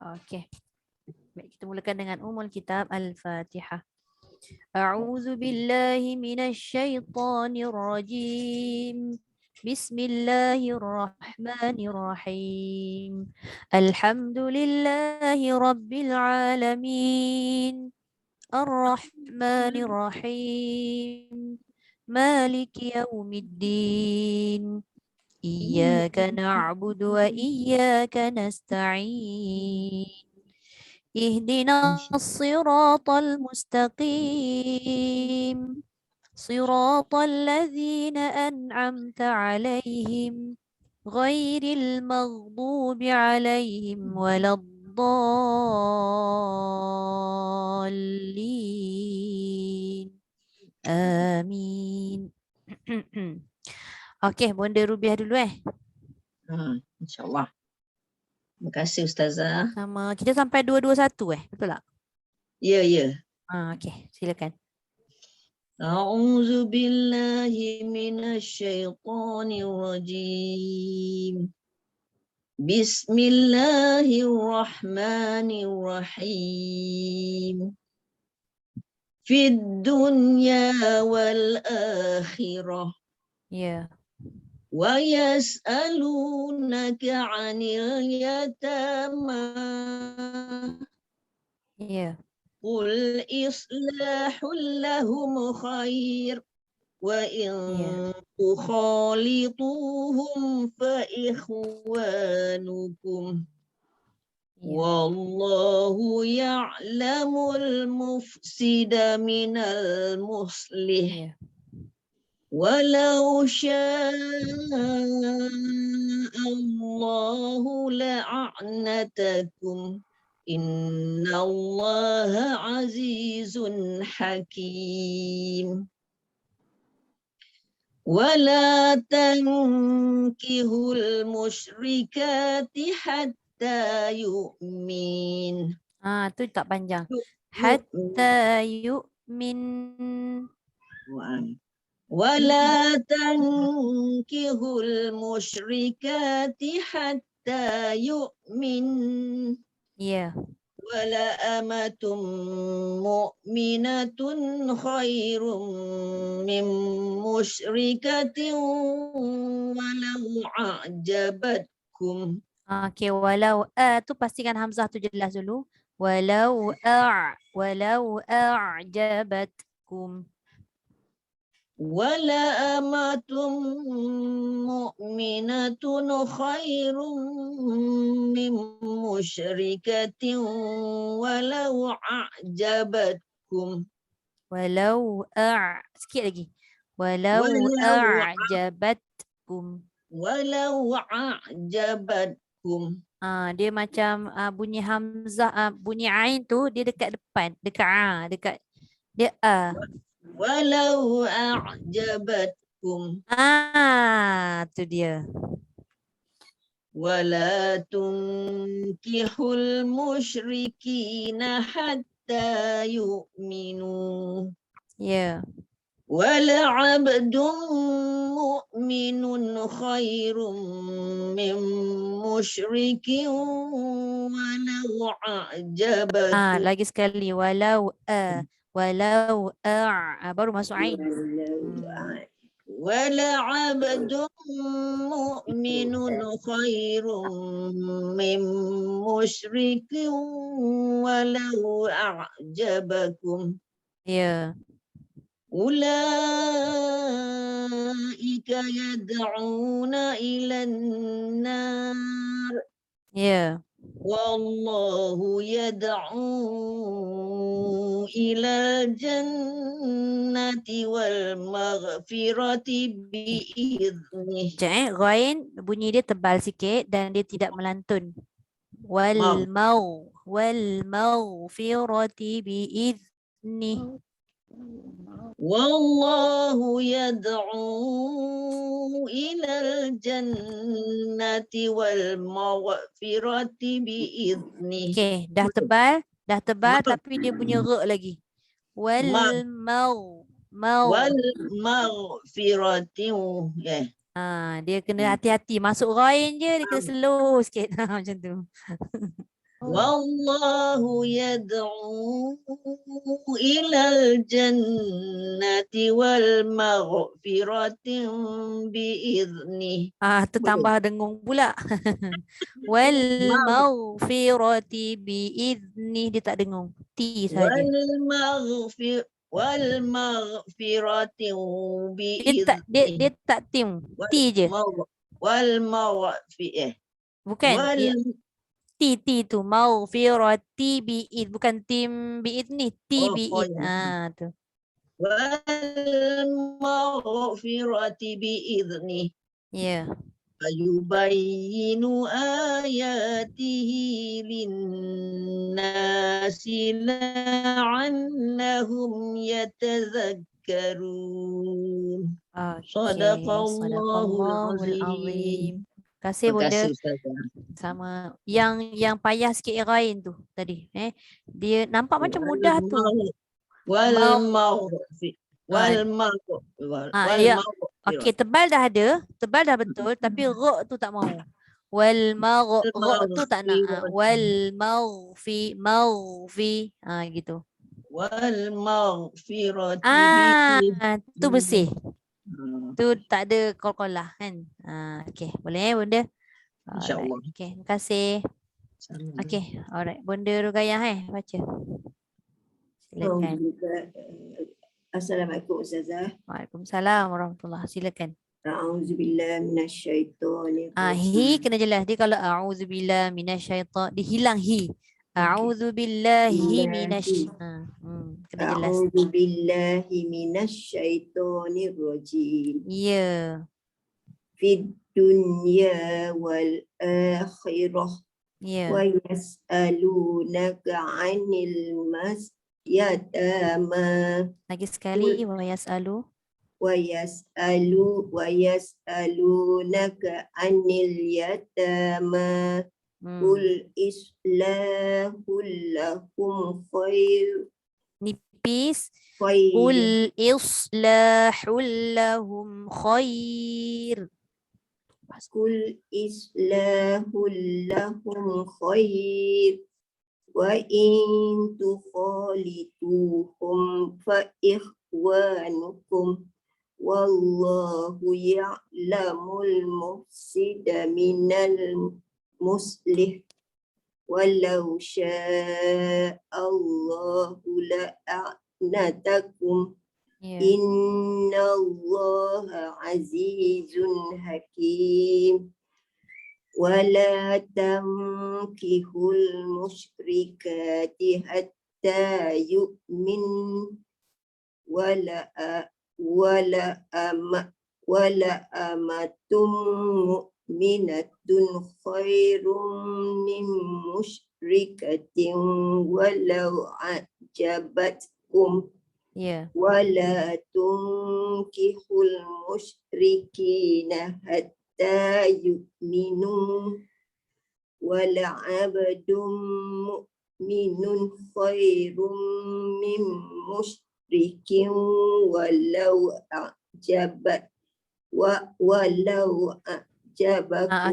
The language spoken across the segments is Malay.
Okey. Baik, kita mulakan dengan Ummul Kitab Al-Fatihah. A'udzu billahi minasyaitonir rajim. Bismillahirrahmanirrahim. Alhamdulillahi rabbil alamin. Ar-Rahmanir Rahim. Maliki yaumiddin. Iyyaka na'budu wa iyyaka nasta'in. اهدنا الصراط المستقيم صراط الذين أنعمت عليهم غير المغضوب عليهم ولا الضالين آمين. Okey, Bonda Rubiah dulu InsyaAllah. Terima kasih Ustazah. Sama kita sampai 221 betul tak? Ya, ya. Okey, silakan. A'udzu billahi minasyaitonir rajim. Bismillahirrahmanirrahim. Fid dunya wal akhirah. Ya. Wa yas'alunaka 'anil yatama. Ya. Qul islahul lahum khair wa in tukhalituhum fa ikhwanukum. Wallahu ya'lamul mufsida minal muslih. Walau sya'allahu la'anatakum. Innallaha azizun hakim. Wala tankihul musyrikati hatta yu'min. Tu tak panjang. Hatta yu'min. Wala tankihul musyrikati hatta yu'min. Ya. Wala amatum mu'minatun khairum min musyrikatin walau a'jabatkum. Okey, walau tu pastikan hamzah tu jelas dulu. Walau a'jabatkum. Wala amatum mu'minatun khairum min musyrikatin walau a'jabatkum. Sikit lagi. Walau a'jabatkum. Walau a'jabatkum. Dia macam bunyi hamzah, bunyi ain tu dia dekat depan, dekat dia Walau a'jabatkum. Tu dia. Wala tunkihul musyrikina hatta yu'minu. Ya. Wala 'abdun mu'minun khairum min musyrikin walau a'jabatkum. Lagi sekali walau baru masuk ain. Wala 'abdun mu'minun khairum min musyrikin walau a'jabakum. Ya. Ulaika yad'una ilan nar. Ya. Wallahu yad'u ila jannati wal maghfirati bi'idhnih. Ghain bunyi dia tebal sikit dan dia tidak melantun. Wal maghfirati bi'idhnih. Wallahu yad'u ilal jannati wal maghfirati bi'idhnih. Okey, dah tebal tapi dia punya ra lagi. Wal maghfirati. Dia kena hati-hati. Masuk ghain je dia kena slow sikit. Macam tu. Wallahu yad'u ilal jannati wal maghfirati biiznih. Tu tambah dengung pula. Wal maghfirati biizni, dia tak dengung. T saja. Wal maghfirati biiznih. Dia tak tim. T je. Wal maghfirati. Bukan. T tu maghfirati biid, bukan tim biid ni. T biid. Tu. Wal maghfirati biiznih. Ya. Ayubayyinu ayatihi linnasi la'annahum yatazakkarun. Sadaqallahul azim. Terima kasih Bunda. Terima kasih Ustazah. Sama yang payah sikit Irain tu tadi. Dia nampak macam mudah tu. Wal maghfirati. Ya. Okey, tebal dah ada. Tebal dah betul. Tapi ra' tu tak mau. Ra' tu tak nak. Wal maghfi. Gitu. Wal maghfirati. Tu bersih. Tu tak ada kol-kolah kan. Okey, boleh Bunda? InsyaAllah. Okey, terima kasih. Okey, alright. Bunda Ruqayyah baca. Silakan. Assalamualaikum Ustazah. Waalaikumsalam warahmatullahi. Silakan. A'udzubillahi minasyaitonir rajim. Hi kena jelas. Dia kalau a'udzubillahi minasyaitan, dia hilang hi. A'udzubillahi kena jelas. A'udzubillahi minasyaitonir rajim. Ya. Fid dunya wal akhirah. Ya. Wa yas'alunaka 'anil yatama. Lagi sekali wa yas'alu. Wa yas'alunaka 'anil yatama. Qul islahul lakum khair. Nipis. Qul islahul lahum khair. Qul islahul lahum khair. Wa in tukhalituhum fa ikhwanukum. Wallahu ya'lamul mufsida minal muslih. Walau sya'allahu la'anatakum. Innallaha azizun hakim. Wala tankihul musyrikati hatta yu'min. Wala amatum mu'minatun khairum min musyrikatin walau ajabatkum. Wala tunkihul musyrikina hatta yu'minu. Wala abdum mu'minun khairum min musyrikin walau ajabakum.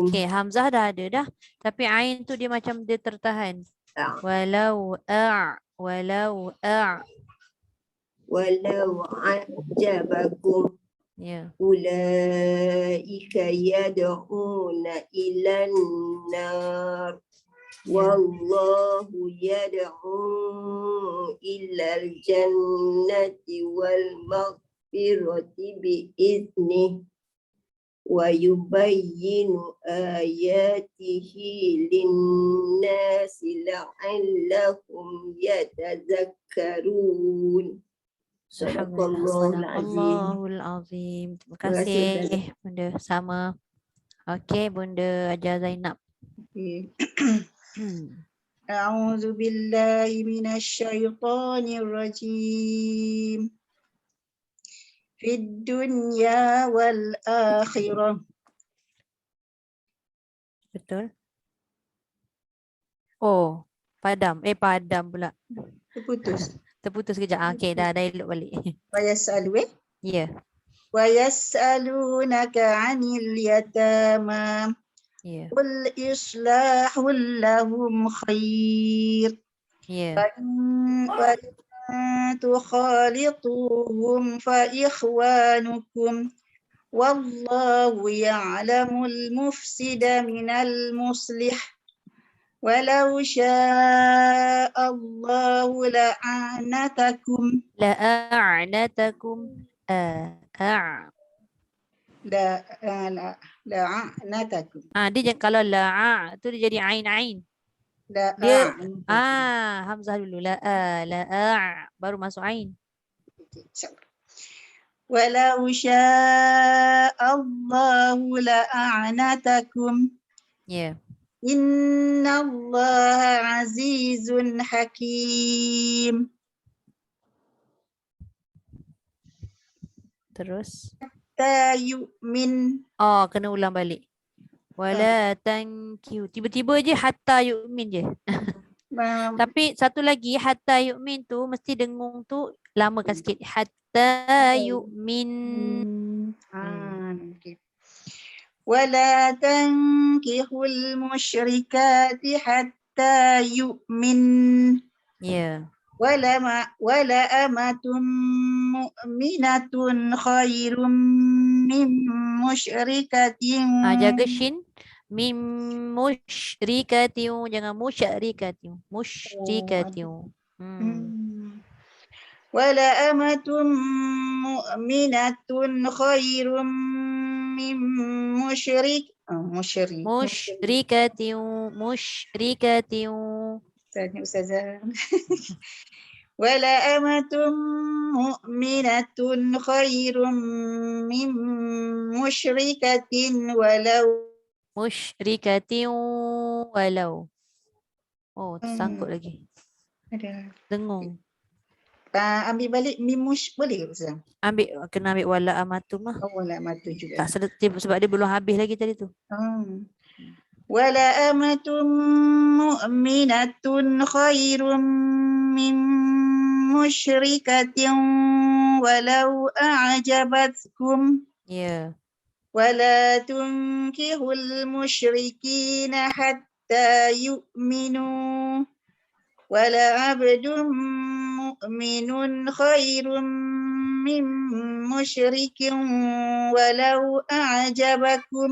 Okey, Hamzah dah ada dah. Tapi ain tu dia macam dia tertahan. Walau ajabakum. Ulaika yad'una ilan nar. Wallahu yad'u ilal jannati wal maghfirati biiznih. Wa yubayyinu ayatihi linnasi la'allahum yatazakkarun. Sadaqallahul azim. Terima kasih Bunda. Sama. Okey Bunda Hajar Zainab. A'udzu billahi minasyaitonir rajim. Fid dunya wal akhirah. Betul. Oh, padam pula. Terputus kejap. Okey, dah elok balik. Wa yas'alu. Ya. Wa yas'alunaka 'anil yatama. Ya. قل إصلاح لهم خير Ya. وإن تخالطوهم فإخوانكم والله يعلم المفسد من المصلح ولو شاء الله لأعنتكم La'a'natakum. لأعنتكم Dia jangan kalau tu dia jadi ain. Dia لأعنتكم hamzah dulu. La'a baru masuk ain. ولو شاء الله لأعنتكم Ya. إن الله عزيز حكيم Terus. يؤمن Kena ulang balik. Wala tankiu. Tiba-tiba je hatta yu'min je. Tapi satu lagi hatta yu'min tu mesti dengung tu lamakan sikit. Hatta yu'min. okay. ولا تنكحوا المشركات حتى يؤمن Ya. ولا أمة مؤمنة خير من مشركة Jaga shin. Mim musyrikatiu. Jangan musyrikatiu. Musyrikatiu. ولا أمة مؤمنة خير من مشرك Musyrikatiu. أستاذة ولا أمة مؤمنة خير من مشركة ولو Musyrikatiu walau. Tersangkut lagi. Dengung. Ambil balik mimush boleh ke Ustaz? Kena ambil wala amatum lah. Wala amatu juga. Tak sebab dia belum habis lagi tadi tu. ولا أمة مؤمنة خير من مشركة ولو أعجبتكم Ya. ولا تنكحوا المشركين حتى يؤمنوا ولعبد مؤمن خير من مشرك ولو أعجبكم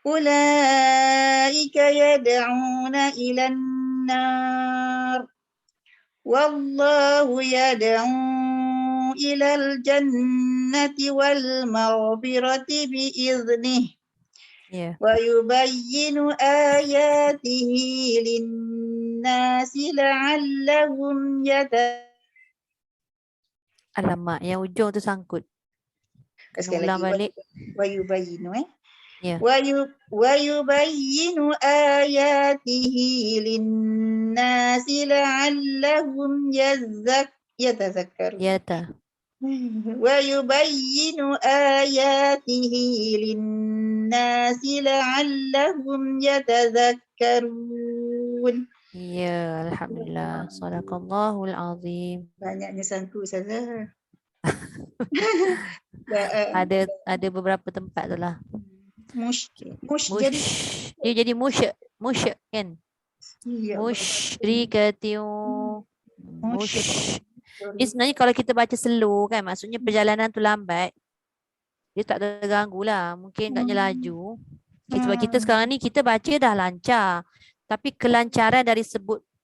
أولئك يدعون إلى النار والله يدعو إلى الجنة والمغفرة بإذنه Ya. ويبين آياته للناس لعلهم Alamak, yang ujung tu sangkut. Kena Sekali ulang lagi. balik. ويبين Ya. ويبين آياته للناس لعلهم يتذكرون Ya ta. ويبين آياته للناس لعلهم يتذكرون. Ya, alhamdulillah. Sadaqallahul azim. Banyaknya sangku saja. Ada beberapa tempat tu lah. Mush jadi Dia jadi mush kan? iya, Musyrikatiu. Dia sebenarnya kalau kita baca slow kan, maksudnya perjalanan tu lambat. Dia tak terganggu lah. Mungkin agaknya laju. Sebab kita sekarang ni kita baca dah lancar. Tapi kelancaran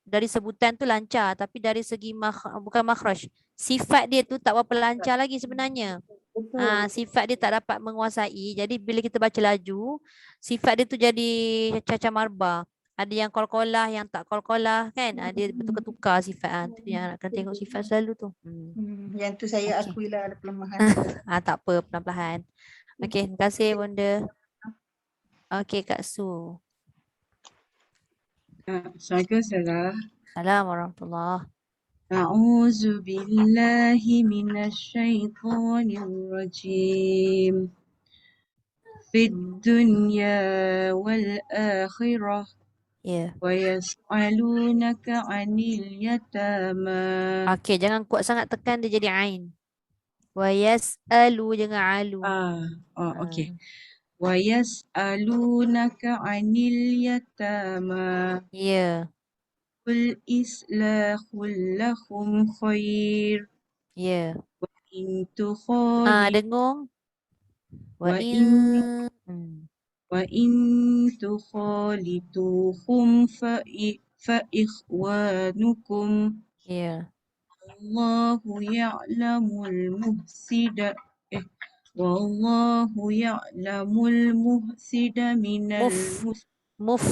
dari sebutan tu lancar. Tapi dari segi bukan makhraj. Sifat dia tu tak berapa lancar lagi sebenarnya. Sifat dia tak dapat menguasai. Jadi bila kita baca laju, sifat dia tu jadi caca marba. Ada yang qalqalah, yang tak qalqalah kan. Dia bertukar-tukar sifat. Tu yang nak kena tengok sifat selalu tu. Yang tu saya akuilah ada pelemahan. Tak apa, pelan-pelan. Okey, terima kasih Bunda. Okey, Kak Su. Assalamualaikum Salah. Assalamualaikum warahmatullahi. A'udzu billahi minasyaitonir rajim. Fid dunya wal akhirah. Ya. Wa yas'alunaka 'anil yatama. Okey, jangan kuat sangat tekan dia jadi ain. Wa yas'alu jangan alu. Okey. ويسألونك عن اليتامى Ya. قل إصلاح لهم خير Ya. إن Dengung. Wa وإن in. Hmm. وإن تخالطوهم فإخوانكم Ya. والله يعلم المفسد والله يعلم المفسد من Muf. Muf.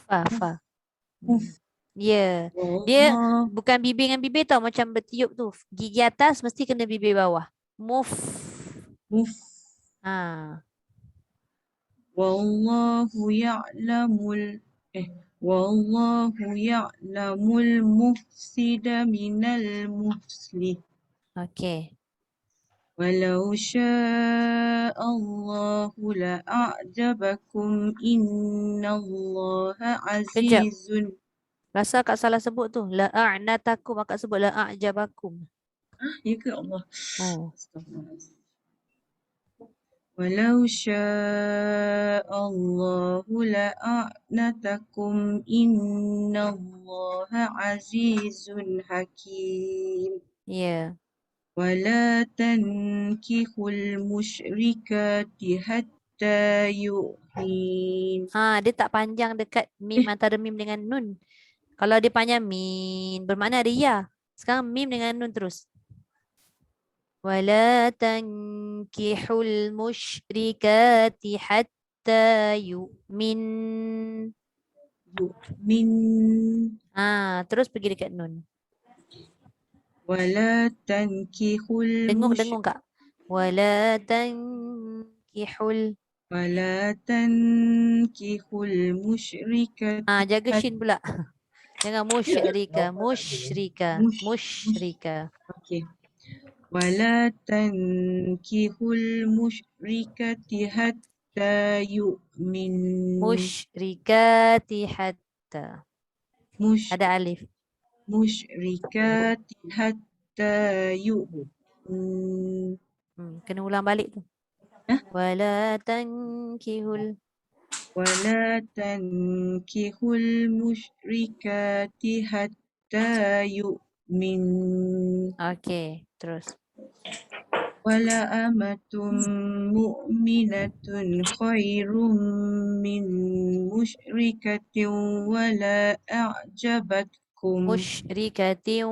Fa. المف Ya. Dia والله bukan bibir dengan bibir tau, macam bertiup tu. Gigi atas mesti kena bibir bawah. Muf. مف Ha. والله يعلم والله يعلم المفسد من المصلح Okey. ولو شاء الله لأعجبكم إن الله Kejap. عزيز. Rasa Kak salah sebut tu. La'a'natakum. Akak sebut la'a'jabakum. Ya ke Allah? Oh. Astaghfirullahaladzim. ولو شاء الله لأعنتكم إن الله عزيز حكيم. Ya. ولا تنكحوا المشركات حتى يؤمن. Dia tak panjang dekat mim antara mim dengan nun. Kalau dia panjang min, bermakna ada ya. Sekarang mim dengan nun terus. Wala tankihul musyrikati hatta yu'min. يؤمن Terus pergi dekat nun. ولا تنكحوا Dengung Kak. Wala tankihul. ولا تنكحوا المشركات Jaga shin pula. Jangan musyrika. Musyrika. Okay. ولا تنكحوا المشركات حتى يؤمن Musyrikati hatta. Ada alif. مشركات حتى يؤمن. Kena ulang balik tu. Hah? Wala tankihul. ولا تنكحوا المشركات حتى يؤمن. Okey, terus. ولا أمة مؤمنة خير من مشركة ولا أعجبتكم Musyrikatin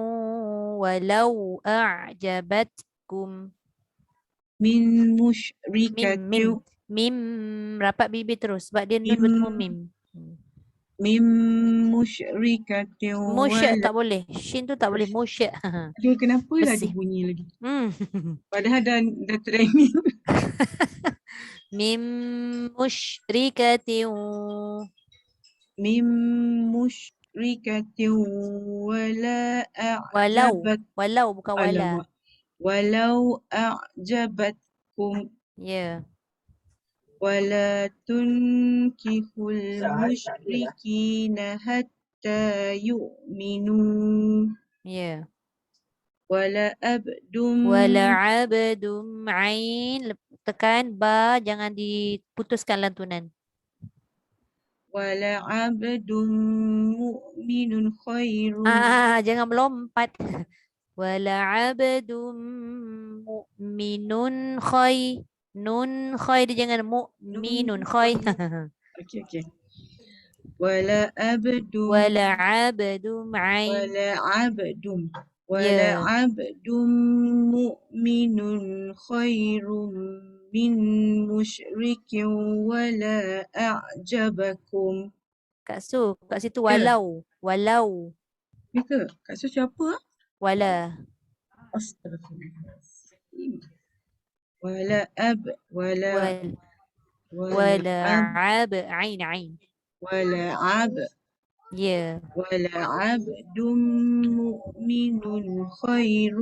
walau a'jabatkum. من Mim, مشركة mim. Mim rapat bibir terus sebab dia nun bertemu mim. من مشركة Musyak ولا. tak boleh. Shin tu tak boleh. Musyak. Aduh, kenapa lagi Bersih. bunyi lagi? Hmm. Padahal dah training. Mim musyrikatin. من مشركة ولا Walau. أعجبت. Walau bukan wala. Alamak. ولو أعجبتكم Ya. ولا تنكحوا المشركين حتى يؤمنوا Ya. ولا أبد Wala abdum ain. Tekan ba, jangan diputuskan lantunan. ولا عبد مؤمن خير. Jangan melompat. Wala abdum mu'minun khoy. Nun khoy dia jangan mu'minun khoy. Okay. ولا عبد Wala abdum ain. ولا Ya. عبد مؤمن خير من مشرك ولا أعجبكم. Kak Su, kat situ Ya. walau. Walau. Ya ke? Kak Su siapa? Wala. Astaghfirullahaladzim. ولا أب ولا Wala عب ain. ولا عب Ya. ولا عبد مؤمن خير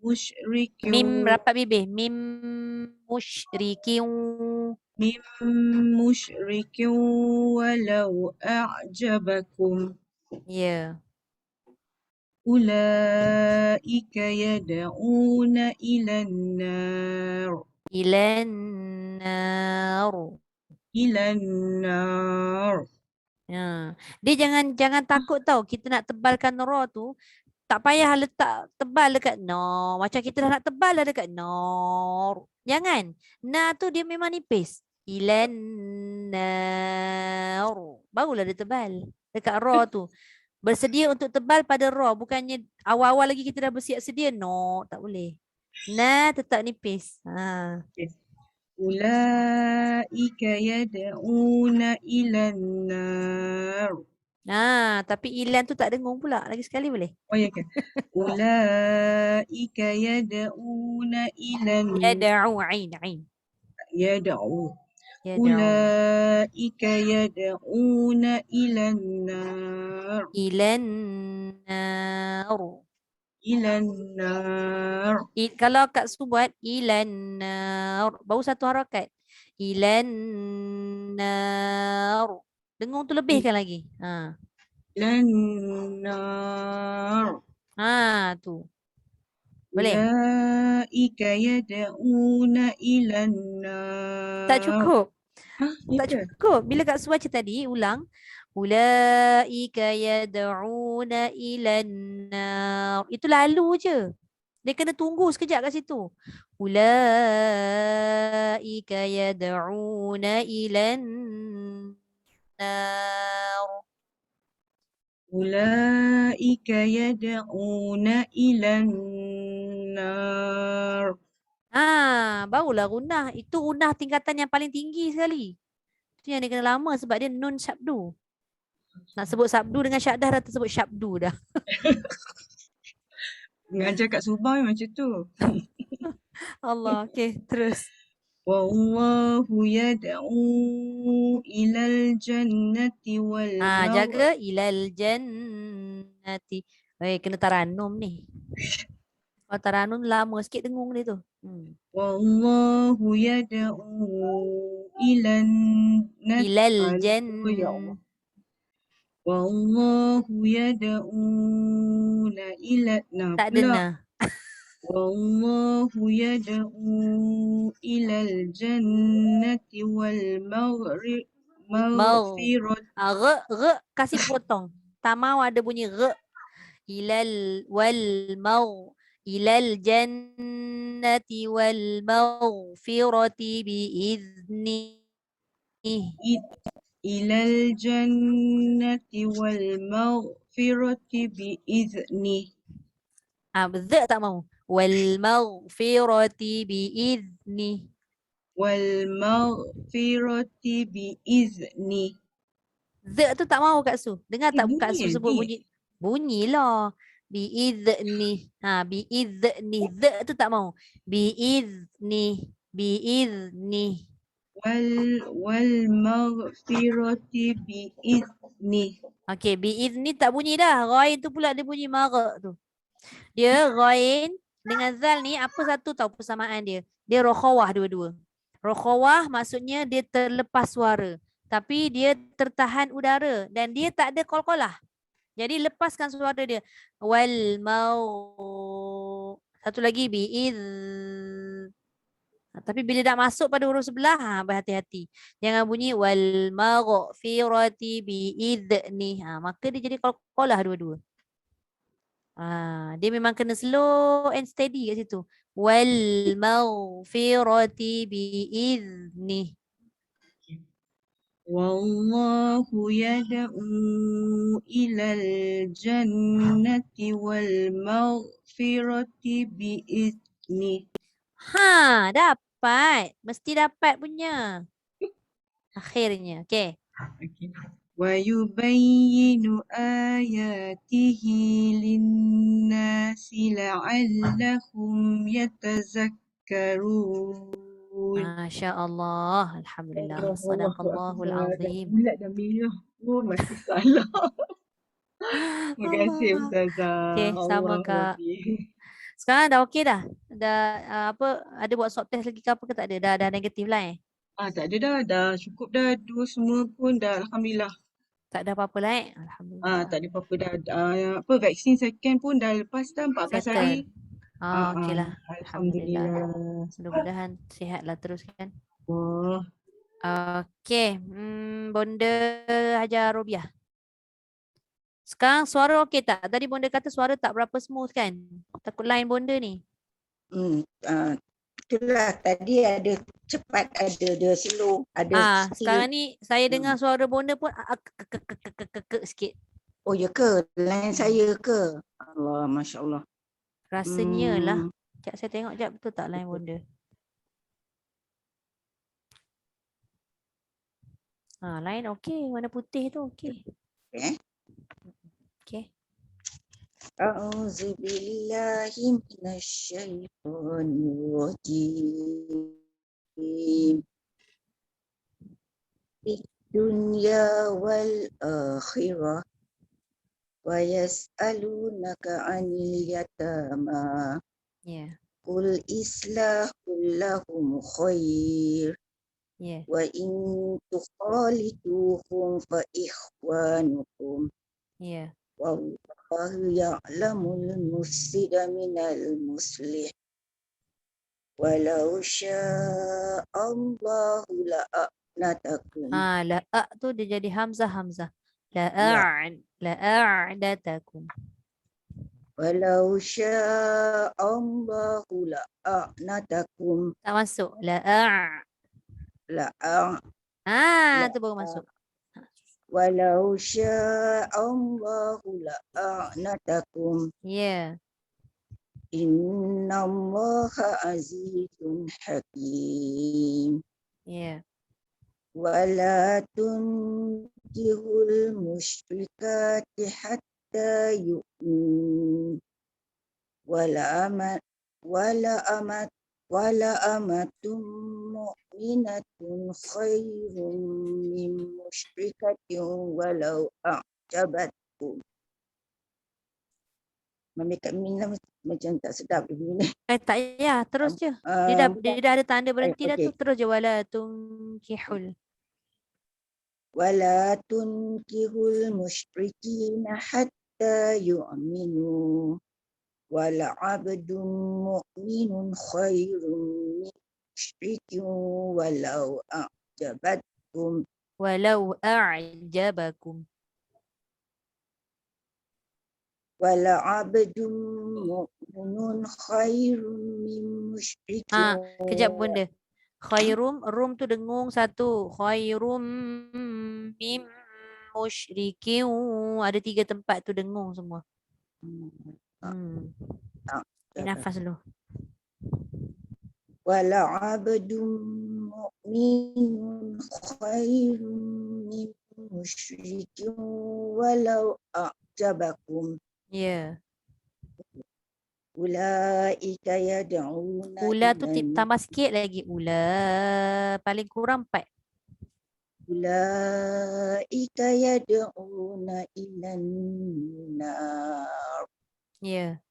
مشرك Mim rapat bibir. Mim musyrikin. من مشرك ولو أعجبكم. Ya. أولئك يدعون إلى النار. Ilan nar. Ilan nar. Ya. Dia jangan takut tau kita nak tebalkan ra tu. Tak payah letak tebal dekat no. Macam kita dah nak tebal dah dekat nor. Jangan. Na tu dia memang nipis. Ilan nar. Barulah dia tebal. Dekat ra tu. Bersedia untuk tebal pada ra. Bukannya awal-awal lagi kita dah bersiap sedia. No. Tak boleh. Na tetap nipis. Ha. Ulaika yad'una ilan nar. Tapi ilan tu tak dengung pula. Lagi sekali boleh? Oh ya ke? Ulaika yad'una ilan Yada'u ain. yad'u. Yada'u. Ulaika yad'una ilan nar. Ilan nar. Ilan nar. Kalau Kak Su buat ilan nar. Baru satu harakat. Ilan nar. Dengung tu lebihkan lagi. Ha. Ilan nar. Tu. Boleh? Ulaika yad'una ilan nar. Tak cukup. Hah? Tak cukup. Bila Kak Su baca tadi, ulang. Ulaika yad'una ilan nar. Itu lalu je. Dia kena tunggu sekejap kat situ. Ulaika yad'una ilan nar. Ulaika yad'una ilan nar. Barulah gunnah. Itu gunnah tingkatan yang paling tinggi sekali. Itu yang dia kena lama sebab dia nun syabdu. Nak sebut sabdu dengan syaddah dah tersebut syabdu dah. Mengajar kat Subang macam tu. Allah. Okey, terus. Wallahu yad'u ilal jannati wal Jaga ilal jannati. Kena taranum ni. Kalau taranum lama sikit dengung dia tu. Wallahu yad'u ilan Ilal ya Allah. jannah. Wallahu yad'una ila Tak dengar. Wallahu yad'u ilal jannati wal maghfirati. Re kasih potong. Tamau ada bunyi re. Ilal jannati wal maghfirati biizni. Ilal jannati wal maghfirati biizni. Ze tak mau. Wal maghfirati biizni. Wal maghfirati biizni. Ze tu tak mau Kak Su. Dengar tak Kak Su sebut bunyi. Bunyilah. Biizni. Biizni. Ze tu tak mau. Biizni. Wal maghfirati biizni. Okey, biizni tak bunyi dah. Ghain tu pula dia bunyi mara tu. Dia ghain dengan zal ni apa satu tahu persamaan dia? Dia rokhawah dua-dua. Rokhawah maksudnya dia terlepas suara. Tapi dia tertahan udara dan dia tak ada qalqalah. Jadi lepaskan suara dia. Wal mau. Satu lagi biiz. Tapi bila dah masuk pada huruf sebelah, berhati-hati. Jangan bunyi wal maghfirati biizni. Maka dia jadi qalqalah dua-dua. Dia memang kena slow and steady kat situ. Wal maghfirati biizni. Wallahu yad'u ilal jannati wal maghfirati biizni. Dapat. Mesti dapat punya. Akhirnya. Okey. Wa yubayyinu ayatihi linnasi la'allahum yatazakkarun. Masya Allah. Alhamdulillah. Sadaqallahul azim. Bulat dah merah. Masih salah. Terima kasih Ustazah. Okey, sama Kak. Sekarang dah okey dah? Dah ada buat swab test lagi ke apa ke tak ada? Dah negatif lah Tak ada dah cukup dah. Dua semua pun dah alhamdulillah. Tak ada apa-apa lah Alhamdulillah. Tak ada apa-apa dah. Vaksin second pun dah lepas dah 14 hari. Okeylah. Alhamdulillah. Alhamdulillah. Mudah-mudahan sihatlah terus kan. Oh, Okey. Bonda Hajar Robiah. Sekarang suara okey tak? Tadi Bonda kata suara tak berapa smooth kan? Takut line Bonda ni. Itulah tadi ada cepat, ada slow, ada Sekarang ni saya Hmm. dengar suara Bonda pun sikit. Oh ya ke? Line saya ke? Allah, Masya Allah. Rasanya lah. Sekejap saya tengok sekejap betul tak line Bonda. Line okey. Warna putih tu okey. Okay. Okey. A'udzu billahi minasyaitonir rajim. Fid dunya wal akhirah wa yas'alunaka 'anil yatama. Ya. Qul islahul lahum khair Ya. wa in tukhalituhum fa ikhwanukum. Ya. Wallahu ya'lamul mufsida minal muslih. Walau sya'allahu la'anatakum. La tu dia jadi hamzah. La'a'datakum. Walau sya'allahu la'anatakum. Tak masuk. Tu baru masuk. Walau sya'allahu la'anatakum. Ya. Innallaha azizun hakim. Ya. Wala tunkihul musyrikati hatta yu'min. Wala amatum mu'minatun khairun min musyrikatin walau a'jabatkum. Mami Kak Mina macam tak sedap begini. Tak payah. Terus je. Dia dah ada tanda berhenti dah tu. Terus je. Wala tunkihul. Wala tunkihul musyrikina hatta yu'minu. Wala abdun mu'minun khairun min musyrikin walau a'jabatkum. Walau a'jabakum. Wala abdun mu'minun khairun min musyrikin. Kejap Bunda. Khairum, rum tu dengung satu. Khairum mim musyrikin. Ada 3 tempat tu dengung semua. Ambil nafas dulu. Wala abdun mu'minun khairun min musyrikin walau a'jabakum. Ya. Ulaika yad'una Ula tu tambah sikit lagi. Ula paling kurang 4. Ulaika yad'una ilan nar. Ya.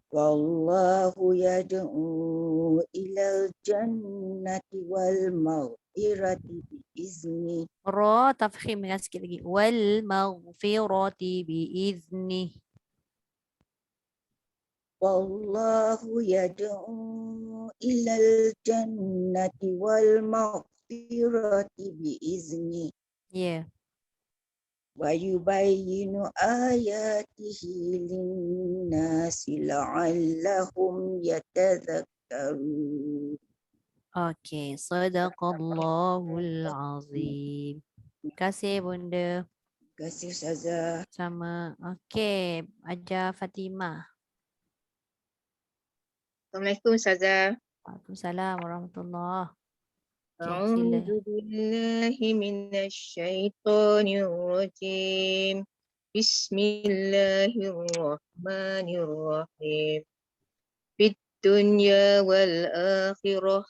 Wallahu yad'u ilal jannati wal maghfirati biizni. Ra tafkhim dengan sikit lagi. Wal maghfirati biizni. Wallahu yad'u ilal jannati wal maghfirati biizni. Ya. Wa yubayyinu ayatihi linnasi la'allahum yatadhakkarun. Okey, sadaqallahul azim. Terima kasih Bunda. Terima kasih Ustazah. Sama. Okey, Ajar Fatimah. Assalamualaikum Ustazah. Waalaikumsalam warahmatullahi. A'udzu billahi minasyaitonir rajim. Bismillahirrahmanirrahim. Fid dunya wal akhirah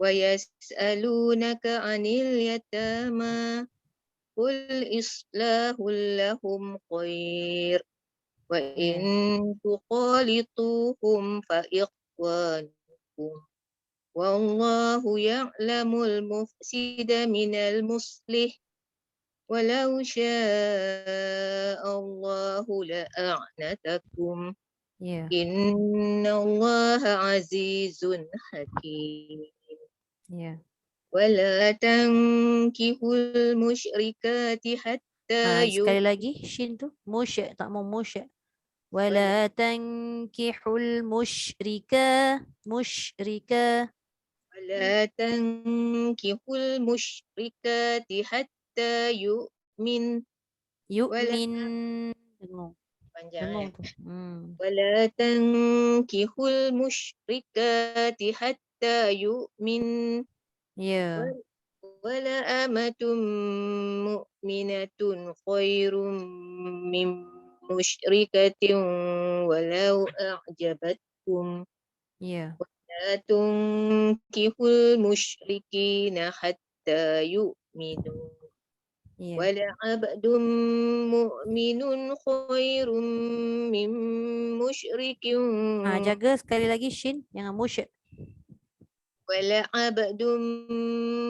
wa yas'alunaka 'anil yatama. Qul islahul lahum khair. Wa in tuqalituhum fa ikhwanukum. Wallahu ya'lamul mufsida minal muslih. Walau sya'allahu la'anatakum. Ya. Innallaha azizun hakim. Ya. Wala tankihul musyrikati hatta Sekali lagi shin tu musyrik, tak mau musyrik. Wala tankihul musyrika ولا تنكحوا المشركات حتى يؤمن ولا yu'min. Dengung. panjang Dengung tu. ولا تنكحوا المشركات حتى يؤمن Ya. ولا أمة مؤمنة خير من مشركة ولو أعجبتكم Ya. لا تنكحوا المشركين حتى يؤمنوا Ya. ولعبد مؤمن خير من مشرك Jaga sekali lagi shin, jangan musyrik. ولعبد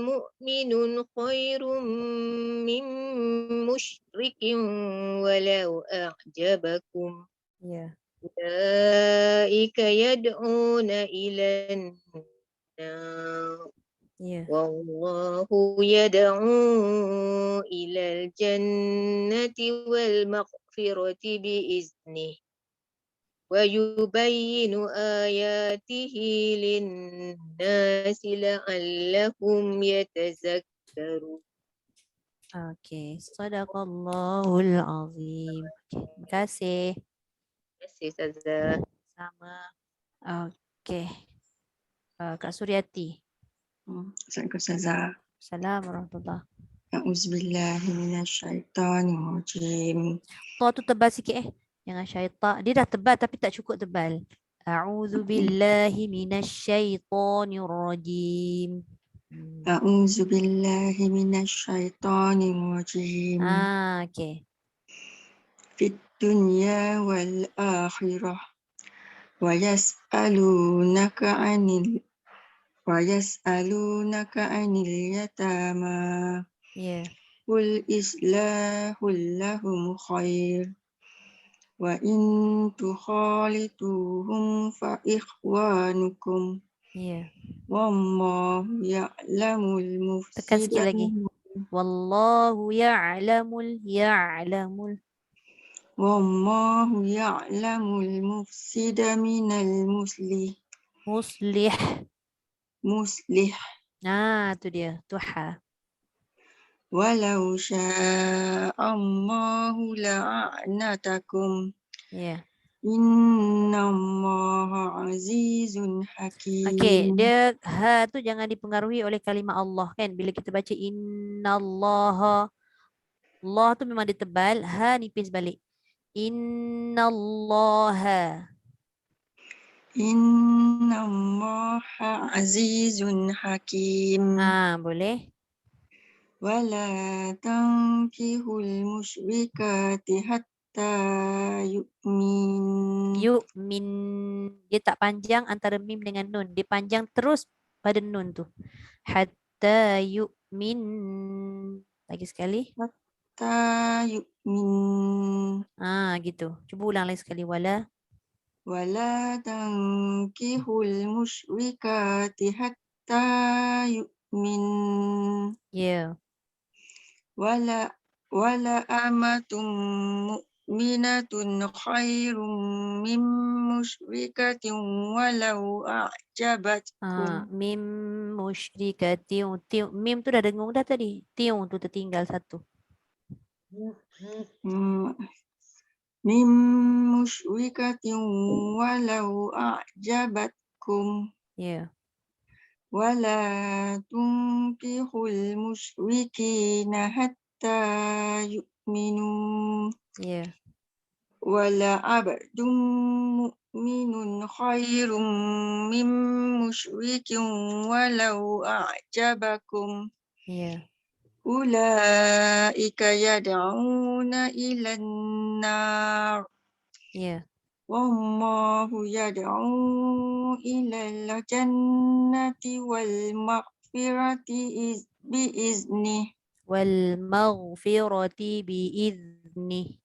مؤمن خير من مشرك ولو أعجبكم Ya. أولئك يدعون إلى النار Ya. والله يدعو إلى الجنة والمغفرة بإذنه ويبين آياته للناس لعلهم يتذكرون. Okey, sadaqallahul azim. Okey, terima kasih. Terima kasih Ustazah. Sama. Okey. Kak Suryati. Assalamualaikum Ustazah. Assalamualaikum warahmatullahi. A'udzubillahi minasyaitanirrajim. Ta tu tebal sikit Jangan syaitan. Dia dah tebal tapi tak cukup tebal. A'udzu billahi minasyaitonir rajim. A'udzubillahi minasyaitanirrajim. Okey. Fid dunya wal akhirah. Wa yas'alunaka 'anil yatama. Ya. Qul islahul lahum khair. Wa in tukhalituhum fa ikhwanukum. Ya. Wallahu ya'lamul Tekan sikit mufsida lagi. Wallahu ya'lamul. Wallahu ya'lamul mufsida minal muslih. Muslih. Tu dia. Tuha. Walau sya'allahu la'anatakum. Ya. Innallaha azizun hakim. Okey, dia tu jangan dipengaruhi oleh kalimah Allah kan. Bila kita baca innallaha, Allah tu memang dia tebal, nipis balik. Innallaha. Innallaha azizun hakim. Boleh. Wala tankihul musyrikati hatta yu'min. Yu'min. Dia tak panjang antara mim dengan nun. Dia panjang terus pada nun tu. Hatta yu'min. Lagi sekali. Hatta yu'min. Gitu. Cuba ulang lagi sekali. Wala tankihul musyrikati hatta yu'min. Ya. Wala amatum mu'minatun khairum min musyrikatin walau a'jabatkum. Mim musyrikatin. Mim tu dah dengung dah tadi. Tiu tu tertinggal satu. Min musyrikatin walau a'jabatkum. Ya. Wala tunkihul musyrikina hatta yu'minu. Ya. Wala abdun mu'minun khairum min musyrikin walau a'jabakum. Ya. Ulaika yad'una ilan nar. Ya. Wallahu yad'u ilal jannati wal maghfirati biiznih. Wal maghfirati biiznih.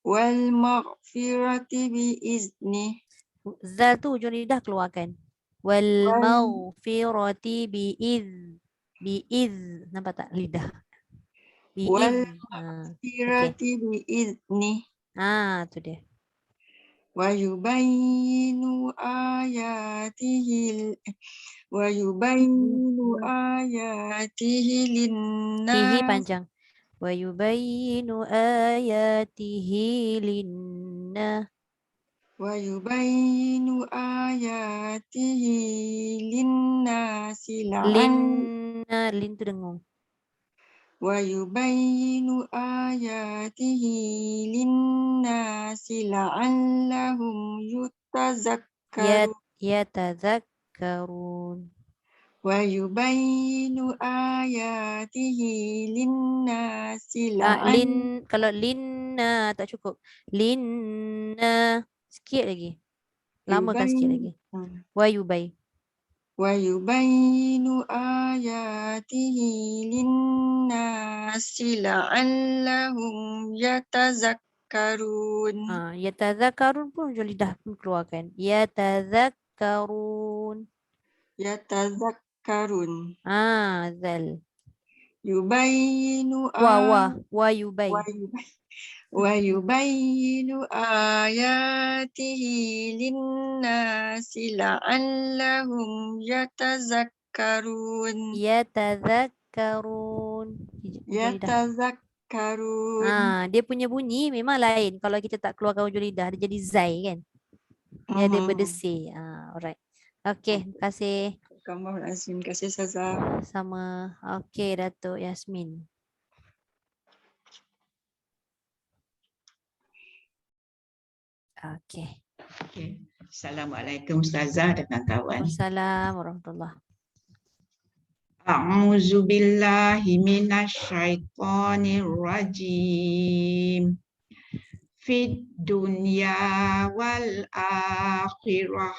Wal maghfirati biiznih. Zal tu hujung lidah keluarkan. Wal maghfirati biiz. Nampak tak lidah? wal Biiz. maghfirati biiznih. Tu dia. Wa yubayyinu ayatihi Tihi linnas panjang. Wa yubayyinu ayatihi linnas. wa yubayyinu ayatihi linnasi Lin tu dengung. wa yubayyinu ayatihi linnasi la'allahum yutazakkarun Yatazakkarun. wa yubayyinu ayatihi linnasi Kalau linna tak cukup. Linna sikit lagi. Lamakan sikit lagi. Wa yubayyinu ayatihi linnasi la'allahum yatazakkarun Yatazakkarun pun hujung lidah pun keluarkan. Yatazakkarun. Zal. yubayyinu Wa yubay. wa yubayyinu ayatihi linnasi la'allahum yatazakkarun Yatazakkarun. Hujung lidah. Dia punya bunyi memang lain. Kalau kita tak keluarkan hujung lidah, dia jadi zai kan. Dia ada berdesir. Alright. Okay, terima kasih. Terima kasih Ustazah. Sama. Okay, Datuk Yasmin. Okay. Okay. Assalamualaikum Ustazah dan kawan. Waalaikumsalam warahmatullahi. A'udzu billahi minasyaitonir rajim. Fid dunya wal akhirah.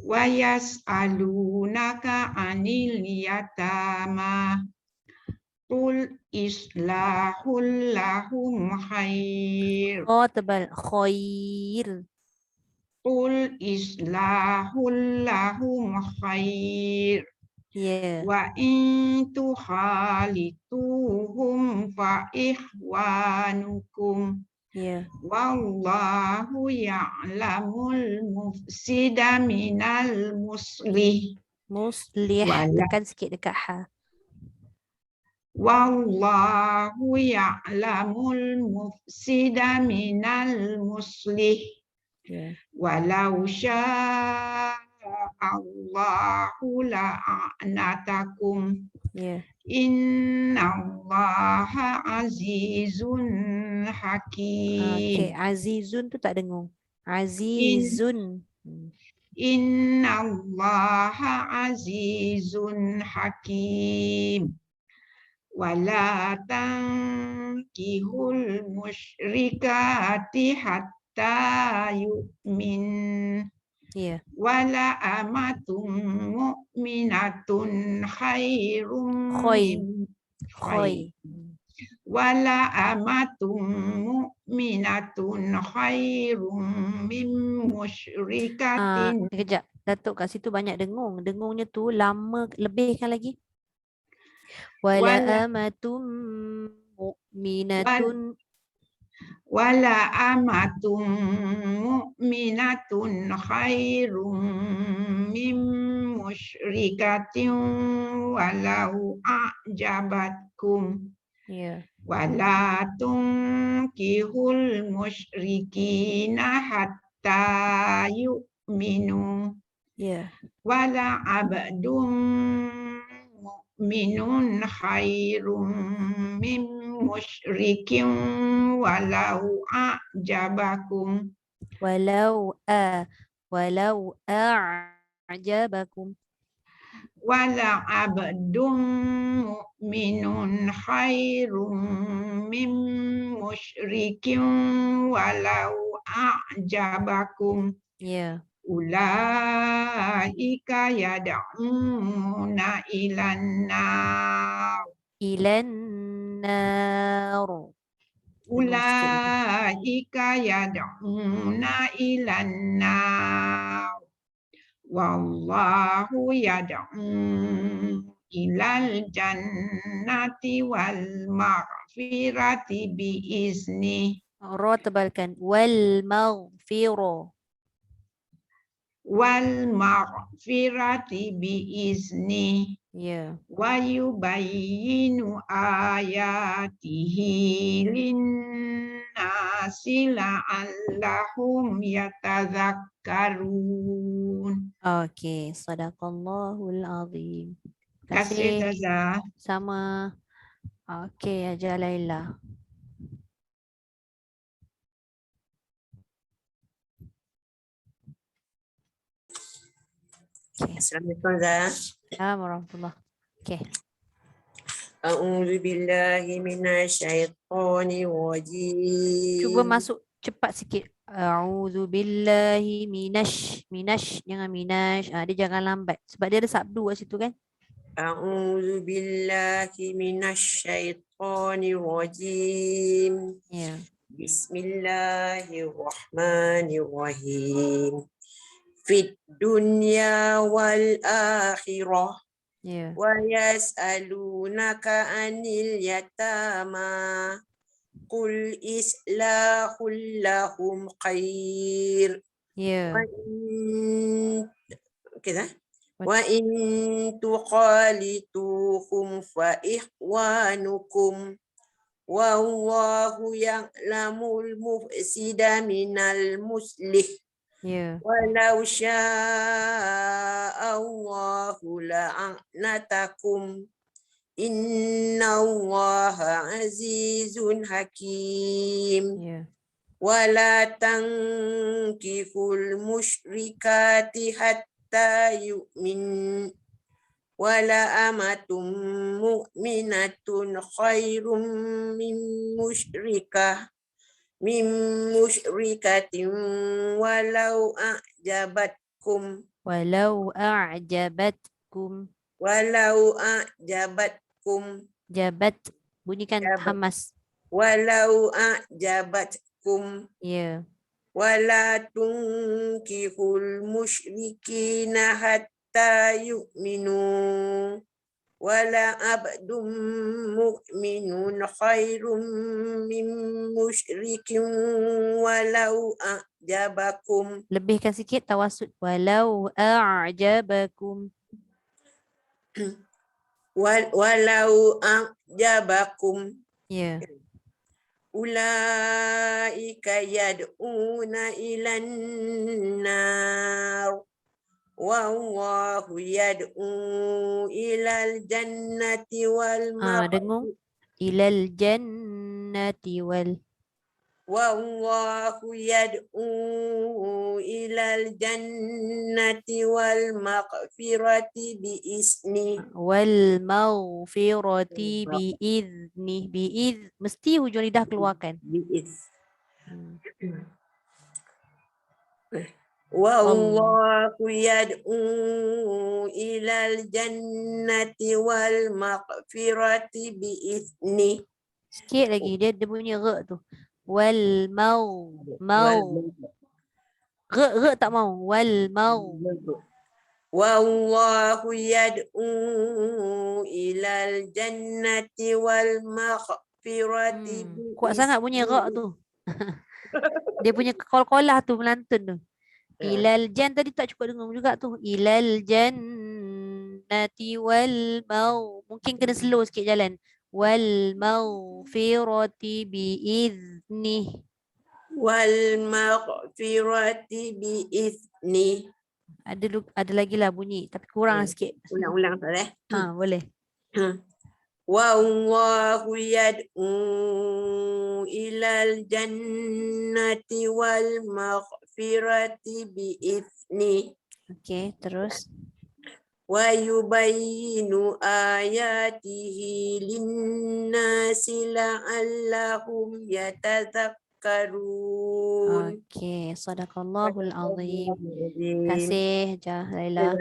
Wa yas'alunaka 'anil yatama. Qul islahul lahum khair. Tebal. Khair. Qul islahul lahum khair. Wa in tukhalituhum fa ihwanukum. Wallahu ya'lamul mufsida minal muslih. Tekan sikit dekat ha. Wallahu ya'lamul mufsida minal muslih. Walau syaa Allahu la'anatakum. Innallaha azizun hakim. Azizun tu tak dengung. Azizun. Innallaha azizun hakim. Wala tankihul musyrikati hatta yu'min. Wala amatum mu'minatun khairum Wala amatum mu'minatun khairum min musyrikatin. Kejap. Datuk kat situ banyak dengung. Dengungnya tu lama lebihkan lagi. Wala amatum mu'minatun. Wala amatum mu'minatun khairum min musyrikatin walau a'jabatkum. Wala tunkihul musyrikina hatta yu'minu. Wala abdum mu'minun khairum min musyrikin walau a'jabakum. Walau a'jabakum. Wala abdum mu'minun khairum min musyrikin walau a'jabakum. Ulaika yad'una ilan nar. Ilan nar. Ulaika yad'una ilan nar. Wallahu yad'u ilal jannati wal maghfirati biizni. Ra tebalkan. Wal maghfirah. Wal maghfirati biizni. Ya. Wa yubayyinu ayatihi linnasi la'allahum yatadzakkarun. Okey, sadaqallahul azim. Terima kasih Terima kasih. Ustazah. Sama. Okey, Hajar Laila. Okey. Assalamualaikum Zah. Assalamualaikum warahmatullahi. Okey. A'udzu billahi minasyaitonir rajim. Cuba masuk cepat sikit. A'udzu billahi minash jangan minash. Dia jangan lambat sebab dia ada sabdu kat situ kan. A'udzu billahi minasyaitonir rajim. Ya. Bismillahirrahmanirrahim. Fid dunya wal akhirah. Ya. Wa yas'alunaka 'anil yatama. Qul islahul lahum khair. Ya. كذا وإن تخالطوهم فإخوانكم والله يعلم المفسد من المصلح Ya. ولو شاء الله لأعنتكم إن الله عزيز حكيم Ya. ولا تنكحوا المشركات حتى يؤمن ولا أمة مؤمنة خير من مشركة ولو أعجبتكم Walau a'jabatkum. Jabat. Bunyikan Jabat. hamas. ولو أعجبتكم Ya. ولا تنكحوا المشركين حتى يؤمنوا ولا عبد مؤمن خير من مشرك ولو أعجبكم Lebihkan sikit tawasud. Walau a'jabakum. ولو أعجبكم Ya. أولئك يدعون إلى النار والله يدعو إلى الجنة Dengung. Ilal jannati wal. والله يدعو إلى الجنة والمغفرة بإذنه Wal maghfirati biizni. Mesti hujung lidah keluarkan. Hmm. والله يدعو إلى الجنة والمغفرة بإذنه Sikit lagi dia bunyi re tu. Wal mau. Re tak mau. Wal mau. والله يدعو إلى الجنة والمغفرة Kuat sangat bunyi re tu. Dia punya kol-kolah tu melantun tu. Ilal jan tadi tak cukup dengung juga tu. Ilal jannati wal mau. Mungkin kena slow sikit jalan. Wal maghfirati biiznih. والمغفرة بإذنه. Ada lagi lah bunyi tapi kurang sikit. Ulang-ulang tak eh? Boleh. والله يدعو إلى الجنة والمغفرة بإذنه Okey, terus. ويبين آياته للناس لعلهم يتذكرون. Okey, sadaqallahul azim. Terima kasih Hajar Laila.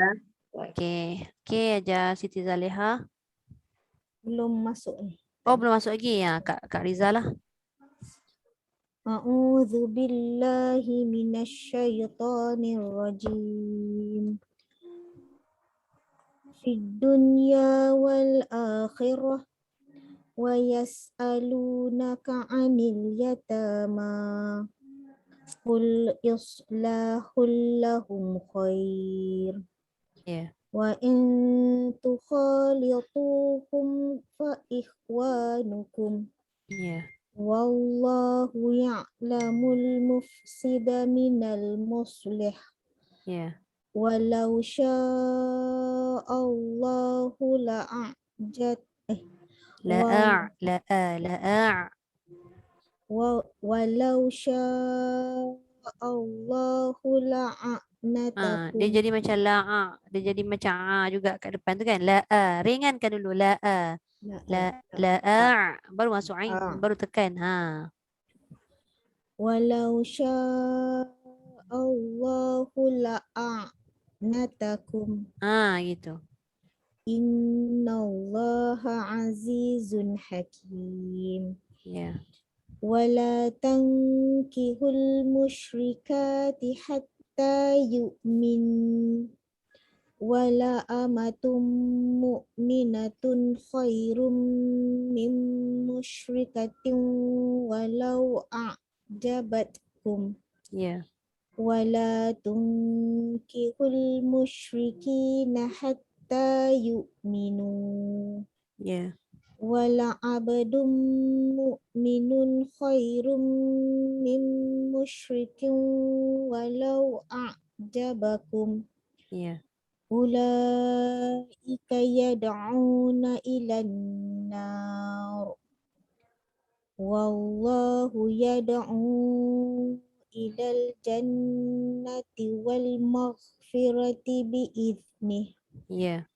Okey. Okey Hajar Siti Zaliha. Belum masuk ni. Oh, belum masuk lagi ya, Kak Riza lah. A'udzu billahi minasyaitonir rajim. Fid dunya wal akhirah wa yas'alunaka 'anil yatama. Qul islahul lahum khair. Ya. Wa in tukhalituhum fa ikhwanukum. Ya. Wallahu ya'lamul mufsida minal muslih. Ya. Walau sya'allahu la'ajat walau sya'allahu la'anatakum. Dia jadi macam la'a, dia jadi macam juga kat depan tu kan. Ringankan dulu la'a, baru masuk ain, baru tekan. Walau sya'allahu la'anatakum. Gitu. Innallaha azizun hakim. Ya. Wala tankihul musyrikati hatta yu'min. Wala amatum mu'minatun khairum min musyrikatin walau a'jabatkum. Ya. Wala tunkihul musyrikina hatta yu'minu. Ya. Wala abdum mu'minun khairum min musyrikin walau a'jabakum. Ya. Ulaika yad'una ilan nar. Wallahu yad'u ilal jannati wal maghfirati bi'idhnih. Ya.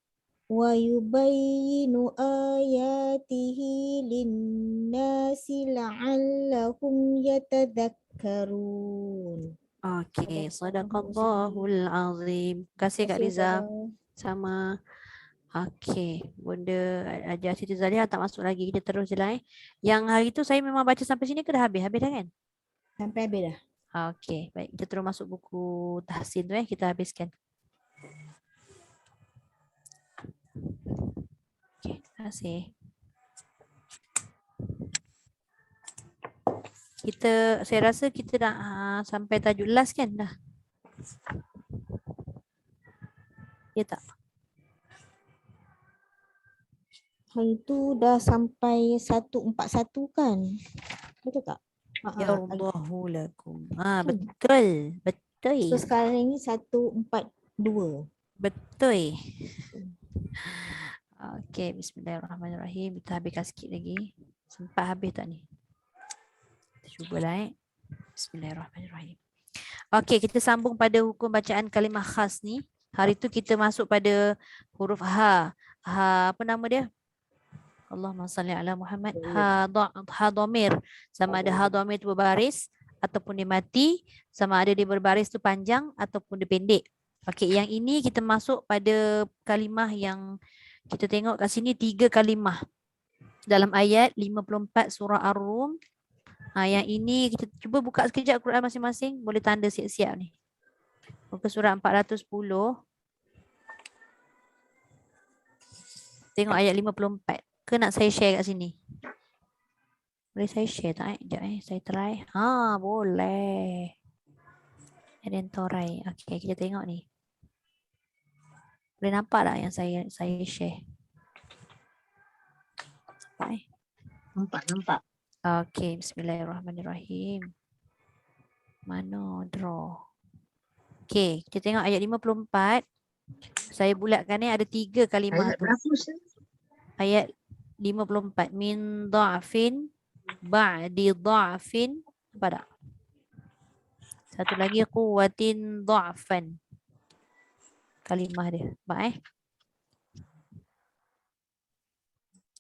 Wa yubayyinu ayatihi linnasi la'allahum yatadhakkarun. Okey, sadaqallahul azim. Terima kasih Kak Riza. Sama. Okey, Bunda ajar Siti Zaliha tak masuk lagi. Kita terus je lah. Yang hari tu saya memang baca sampai sini ke dah habis? Habis dah kan? Sampai habis dah. Okey, baik. Kita terus masuk buku tahsin tu kita habiskan. Okey, terima kasih. Saya rasa kita dah sampai tajuk last kan dah. Ya tak? Hari tu dah sampai 141 kan? Betul tak? Ya Allahu lakum. Betul. Betul. So sekarang ni 142. Betul. Okey, bismillahirrahmanirrahim. Kita habiskan sikit lagi. Sempat habis tak ni? Kita cubalah Bismillahirrahmanirrahim. Okey, kita sambung pada hukum bacaan kalimah khas ni. Hari tu kita masuk pada huruf ha. Apa nama dia? Allahumma salli ala Muhammad. Ha dhamir. Sama ada ha dhamir tu berbaris ataupun dia mati, sama ada dia berbaris tu panjang ataupun dia pendek. Okey, yang ini kita masuk pada kalimah yang kita tengok kat sini 3 kalimah dalam ayat 54 surah Ar-Rum. Yang ini kita cuba buka sekejap Quran masing-masing, boleh tanda siap-siap ni. Muka surah 410. Tengok ayat 54. Ke nak saya share kat sini? Boleh saya share tak? Sekejap saya try. Boleh. Edentorai. Okey, kita tengok ni. Boleh nampak tak yang saya share? Nampak. Okey, bismillahirrahmanirrahim. Mana draw? Okey, kita tengok ayat 54. Saya bulatkan ni ada 3 kalimah Ayat tu. berapa Ustaz? Ayat 54. Min dha'fin ba'di dha'fin. Apa tak? Satu lagi quwwatin dha'fan. Kalimah dia. Baik.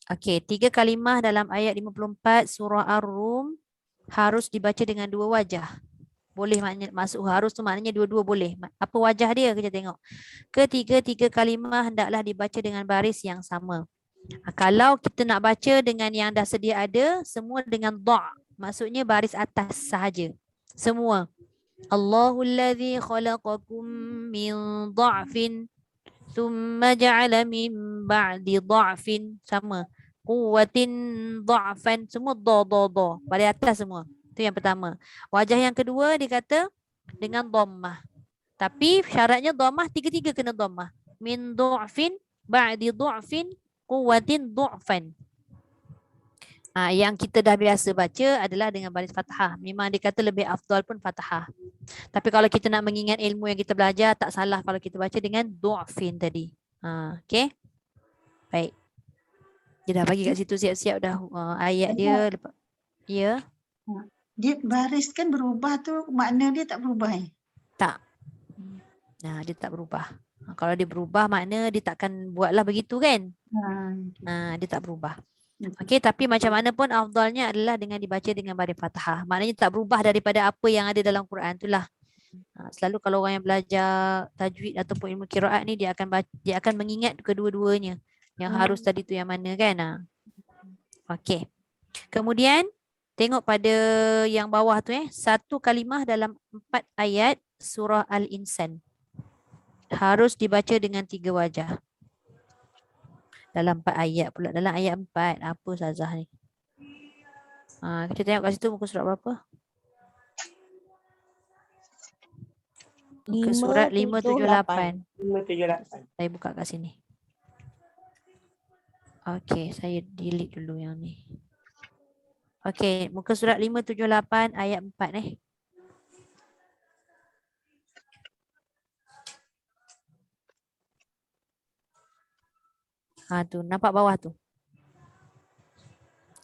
Okey, 3 kalimah dalam ayat 54 surah Ar-Rum harus dibaca dengan 2 wajah. Boleh maknanya masuk harus tu maknanya dua-dua boleh. Apa wajah dia kita tengok. Ketiga-tiga kalimah hendaklah dibaca dengan baris yang sama. Kalau kita nak baca dengan yang dah sedia ada, semua dengan dha'. Maksudnya baris atas sahaja. Semua. Allahul ladzi khalaqakum min dha'fin thumma ja'ala min ba'di dha'fin. Sama. Quwwatin dha'fan. Semua do. Baris atas semua. Itu yang pertama. Wajah yang kedua dia kata dengan dhammah. Tapi syaratnya dhammah tiga-tiga kena dhammah. Min dha'fin, ba'di dha'fin, quwwatin dha'fan. Yang kita dah biasa baca adalah dengan baris fathah. Memang dia kata lebih afdal pun fathah. Tapi kalau kita nak mengingat ilmu yang kita belajar, tak salah kalau kita baca dengan dha'fin tadi. Okay. Baik. Dia dah bagi kat situ siap-siap dah ayat dia. Ya. Dia baris kan berubah tu, makna dia tak berubah. Tak. Nah, dia tak berubah. Kalau dia berubah makna dia takkan buatlah begitu kan? Dia tak berubah. Okey, tapi macam mana pun afdalnya adalah dengan dibaca dengan baris fathah. Maknanya tak berubah daripada apa yang ada dalam Quran itulah. Selalu kalau orang yang belajar tajwid ataupun ilmu qiraat ni dia akan mengingat kedua-duanya. Yang harus tadi tu yang mana kan? Okey. Kemudian tengok pada yang bawah tu satu kalimah dalam 4 ayat surah Al-Insan. Harus dibaca dengan 3 wajah. Dalam 4 ayat pula. Dalam ayat 4. Apa Ustazah ni? Kita tengok kat situ muka surat berapa? Muka surat 578. 578. Saya buka kat sini. Okey, saya delete dulu yang ni. Okey, muka surat 578 ayat 4 tu nampak bawah tu.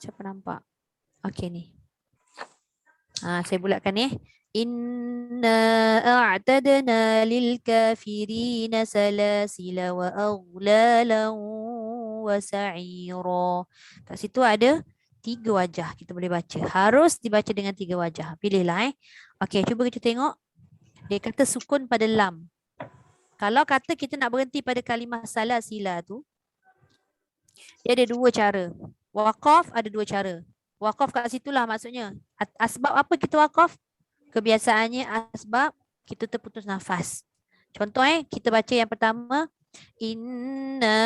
Siapa nampak? Okey ni. Saya bulatkan Inna a'tadna lil kafirina salasila wa aghlalan wa sa'ira. Kat situ ada 3 wajah kita boleh baca. Harus dibaca dengan 3 wajah. Pilihlah Okey, cuba kita tengok. Dia kata sukun pada lam. Kalau kata kita nak berhenti pada kalimah salasila tu, dia ada 2 cara. Waqaf ada 2 cara. Waqaf kat situlah maksudnya. Asbab apa kita waqaf? Kebiasaannya asbab kita terputus nafas. Contoh kita baca yang pertama. Inna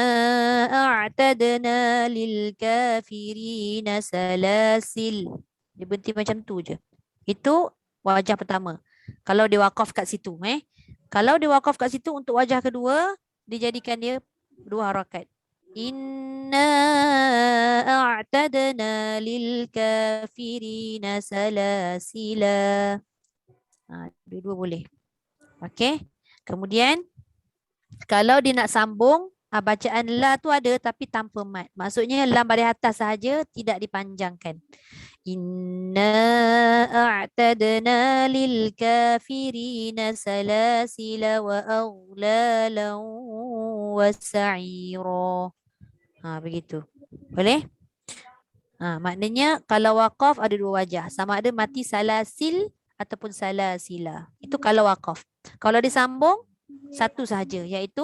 a'tadna lil kafirina salasil. Dia berhenti macam tu je. Itu wajah pertama. Kalau dia waqaf kat situ. Kalau dia waqaf kat situ untuk wajah kedua, dijadikan dia 2 harakat. Inna a'tadna lil kafirina salasila. Dua-dua boleh. Okey. Kemudian kalau dia nak sambung, bacaan la tu ada tapi tanpa mat. Maksudnya lam baris atas sahaja, tidak dipanjangkan. Inna a'tadna lil kafirina salasila wa aghlalan wa sa'ira. Begitu. Boleh? Maknanya kalau waqaf ada 2 wajah. Sama ada mati salasil ataupun salasila. Itu kalau waqaf. Kalau disambung, satu sahaja. Iaitu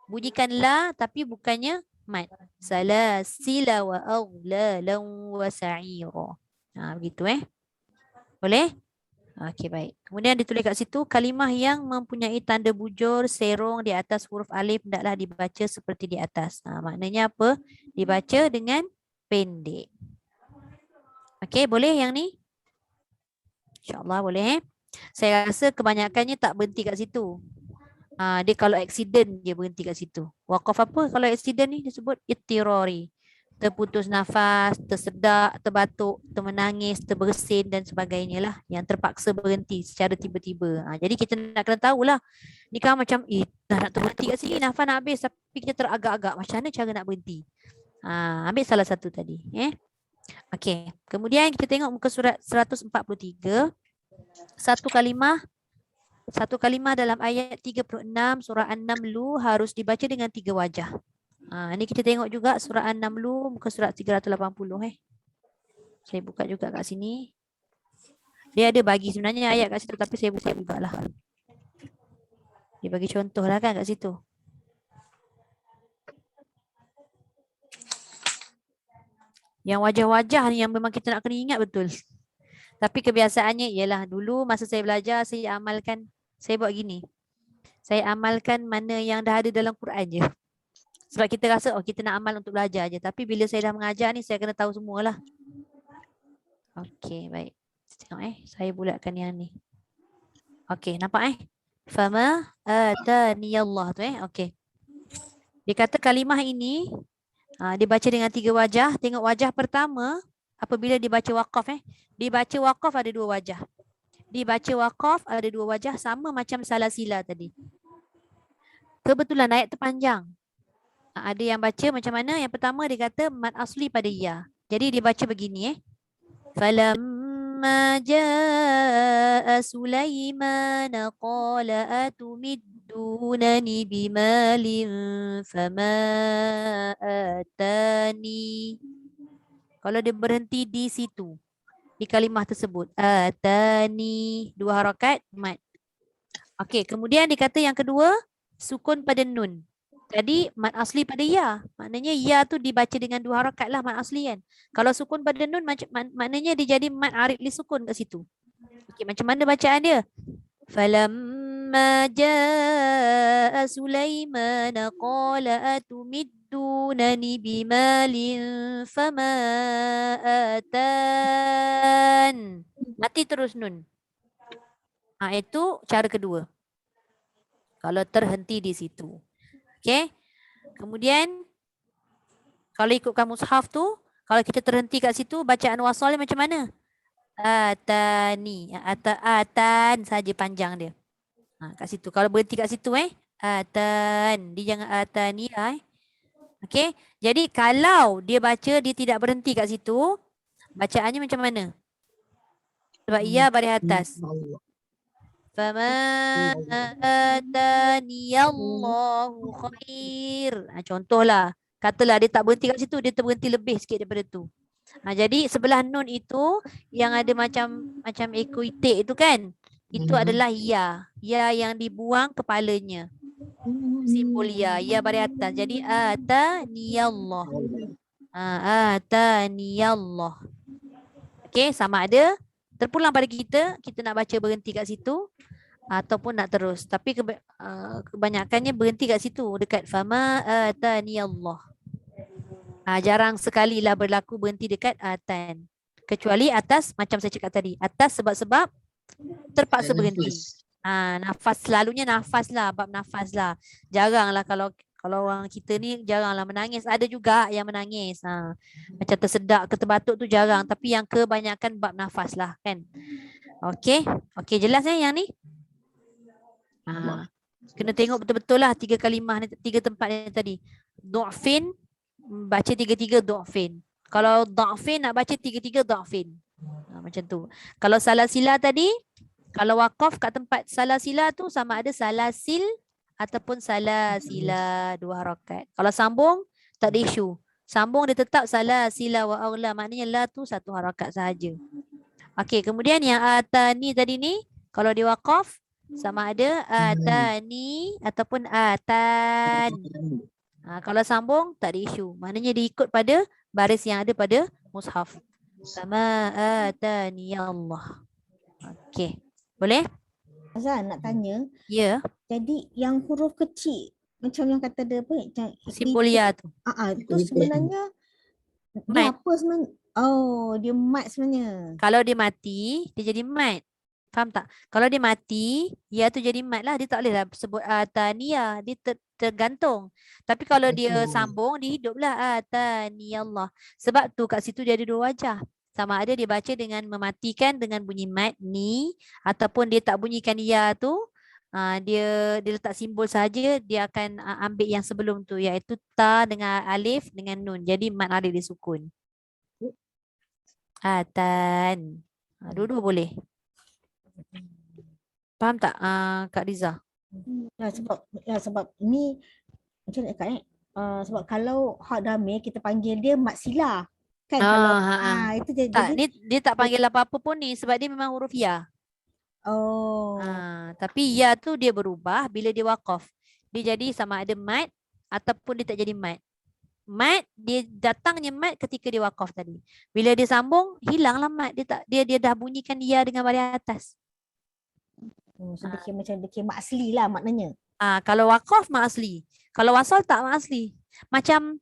bunyikan la tapi bukannya mat. Salasila wa aghlalan wa sa'ira. Begitu Boleh? Okey, baik. Kemudian ditulis kat situ, kalimah yang mempunyai tanda bujur serong di atas huruf alif hendaklah dibaca seperti di atas. Maknanya apa? Dibaca dengan pendek. Okey, boleh yang ni? InsyaAllah boleh Saya rasa kebanyakannya tak berhenti kat situ. Dia kalau accident dia berhenti kat situ. Waqaf apa kalau accident ni disebut ittirari. Terputus nafas, tersedak, terbatuk, termenangis, terbersin dan sebagainya lah. Yang terpaksa berhenti secara tiba-tiba. Jadi kita nak kena tahulah. Ni kan macam dah nak terberhenti kat sini, nafas nak habis tapi kita teragak-agak. Macam mana cara nak berhenti? Ambil salah satu tadi. Okey. Kemudian kita tengok muka surat 143. Satu kalimah dalam ayat 36 surah An-Naml harus dibaca dengan 3 wajah. Ini kita tengok juga surah An-Naml muka surat 380 Saya buka juga kat sini. Dia ada bagi sebenarnya ayat kat situ tapi saya buka jugalah. Dia bagi contoh lah kan kat situ. Yang wajah-wajah ni yang memang kita nak kena ingat betul. Tapi kebiasaannya ialah dulu masa saya belajar saya amalkan, saya buat gini. Saya amalkan mana yang dah ada dalam Quran je. Sebab kita rasa oh kita nak amal untuk belajar je. Tapi bila saya dah mengajar ni saya kena tahu semualah. Okey, baik. Tengok saya bulatkan yang ni. Okey, nampak Fama ataniyallah tu okey. Dia kata kalimah ini dibaca dengan 3 wajah. Tengok wajah pertama apabila dibaca waqaf Dibaca waqaf ada 2 wajah. Dibaca waqaf ada 2 wajah sama macam salasila tadi. Kebetulan ayat terpanjang. Ada yang baca macam mana? Yang pertama dia kata mad asli pada ya. Jadi dia baca begini Falamma jaa Sulaiman qala atumiddunani bimalin fama atani. Kalau dia berhenti di situ, di kalimah tersebut. Atani, 2 harakat, mad. Okey, kemudian dikata yang kedua, sukun pada nun. Tadi mad asli pada ya. Maknanya ya tu dibaca dengan 2 harakat lah mad asli kan. Kalau sukun pada nun maknanya dia jadi mad arid li sukun kat situ. Okey, macam mana bacaan dia? Falamma jaa Sulaiman qala atumiddunani bimalin fama atan. Mati terus nun. Itu cara kedua. Kalau terhenti di situ. Okey. Kemudian kalau ikutkan mushaf tu, kalau kita terhenti kat situ bacaan wasalnya macam mana? Atani, atan saja panjang dia. Kat situ. Kalau berhenti kat situ atan, dia jangan atani Okey. Jadi kalau dia baca dia tidak berhenti kat situ, bacaannya macam mana? Sebab ia baris atas. Fama ataniyallahu khair. Contohlah. Katalah dia tak berhenti kat situ, dia terberhenti lebih sikit daripada tu. Jadi sebelah nun itu yang ada macam ekuitik itu kan. Itu adalah ya. Ya yang dibuang kepalanya. Simbol ya. Ya baris atas. Jadi ataniyallah. Ataniyallah. Okey, sama ada terpulang pada kita nak baca berhenti kat situ ataupun nak terus. Tapi kebanyakannya berhenti kat situ dekat fama ataniyallah. Jarang sekali lah berlaku berhenti dekat atan. Kecuali atas macam saya cakap tadi. Atas sebab terpaksa berhenti. Nafas selalunya nafas lah, bab nafas lah. Jarang lah kalau orang kita ni jaranglah menangis. Ada juga yang menangis. Macam tersedak ke terbatuk tu jarang. Tapi yang kebanyakan bab nafas lah kan. Okey. Okey, jelas yang ni? Kena tengok betul-betul lah 3 kalimah ni, 3 tempat ni tadi. Du'fin, baca 3-3 du'fin. Kalau du'fin nak baca 3-3 du'fin. Macam tu. Kalau salasila tadi, kalau waqaf kat tempat salasila tu sama ada salasil ataupun salasila 2 harakat. Kalau sambung tak ada isu. Sambung dia tetap salasila wa aula, maknanya la tu 1 harakat sahaja. Okey, kemudian yang atani tadi ni kalau di waqaf sama ada atani ataupun atan. Kalau sambung tak ada isu. Maknanya dia ikut pada baris yang ada pada mushaf. Sama atani Allah. Okey. Boleh? Azan nak tanya. Ya. Jadi yang huruf kecil macam yang kata dia apa? Simbol ya tu. Itu sebenarnya dia apa sebenarnya? Oh, dia mat sebenarnya. Kalau dia mati, dia jadi mat. Faham tak? Kalau dia mati, ya tu jadi mat lah. Dia tak boleh lah sebut ataniyah. Dia tergantung. Tapi kalau dia sambung, dia hiduplah ataniyallah. Sebab tu kat situ dia ada 2 wajah. Sama ada dia baca dengan mematikan dengan bunyi mat ni ataupun dia tak bunyikan ya tu, dia letak simbol saja, dia akan ambil yang sebelum tu iaitu ta dengan alif dengan nun. Jadi mat ada di sukun. Atan. Dua-dua boleh. Faham tak Kak Riza? Sebab ini macam nak cakap sebab kalau hak damai kita panggil dia mat silah. Kan itu jadi tak, ni dia tak panggil apa-apa pun ni sebab dia memang huruf ya. Tapi ya tu dia berubah bila dia waqaf. Dia jadi sama ada mat ataupun dia tak jadi mat. Mat, dia datangnya mat ketika dia wakaf tadi. Bila dia sambung, hilanglah mat. Dia dah bunyikan ya dengan baris atas. So dia kira macam dia kira mak asli lah maknanya. Kalau wakaf mak asli. Kalau wasal tak mak asli. Macam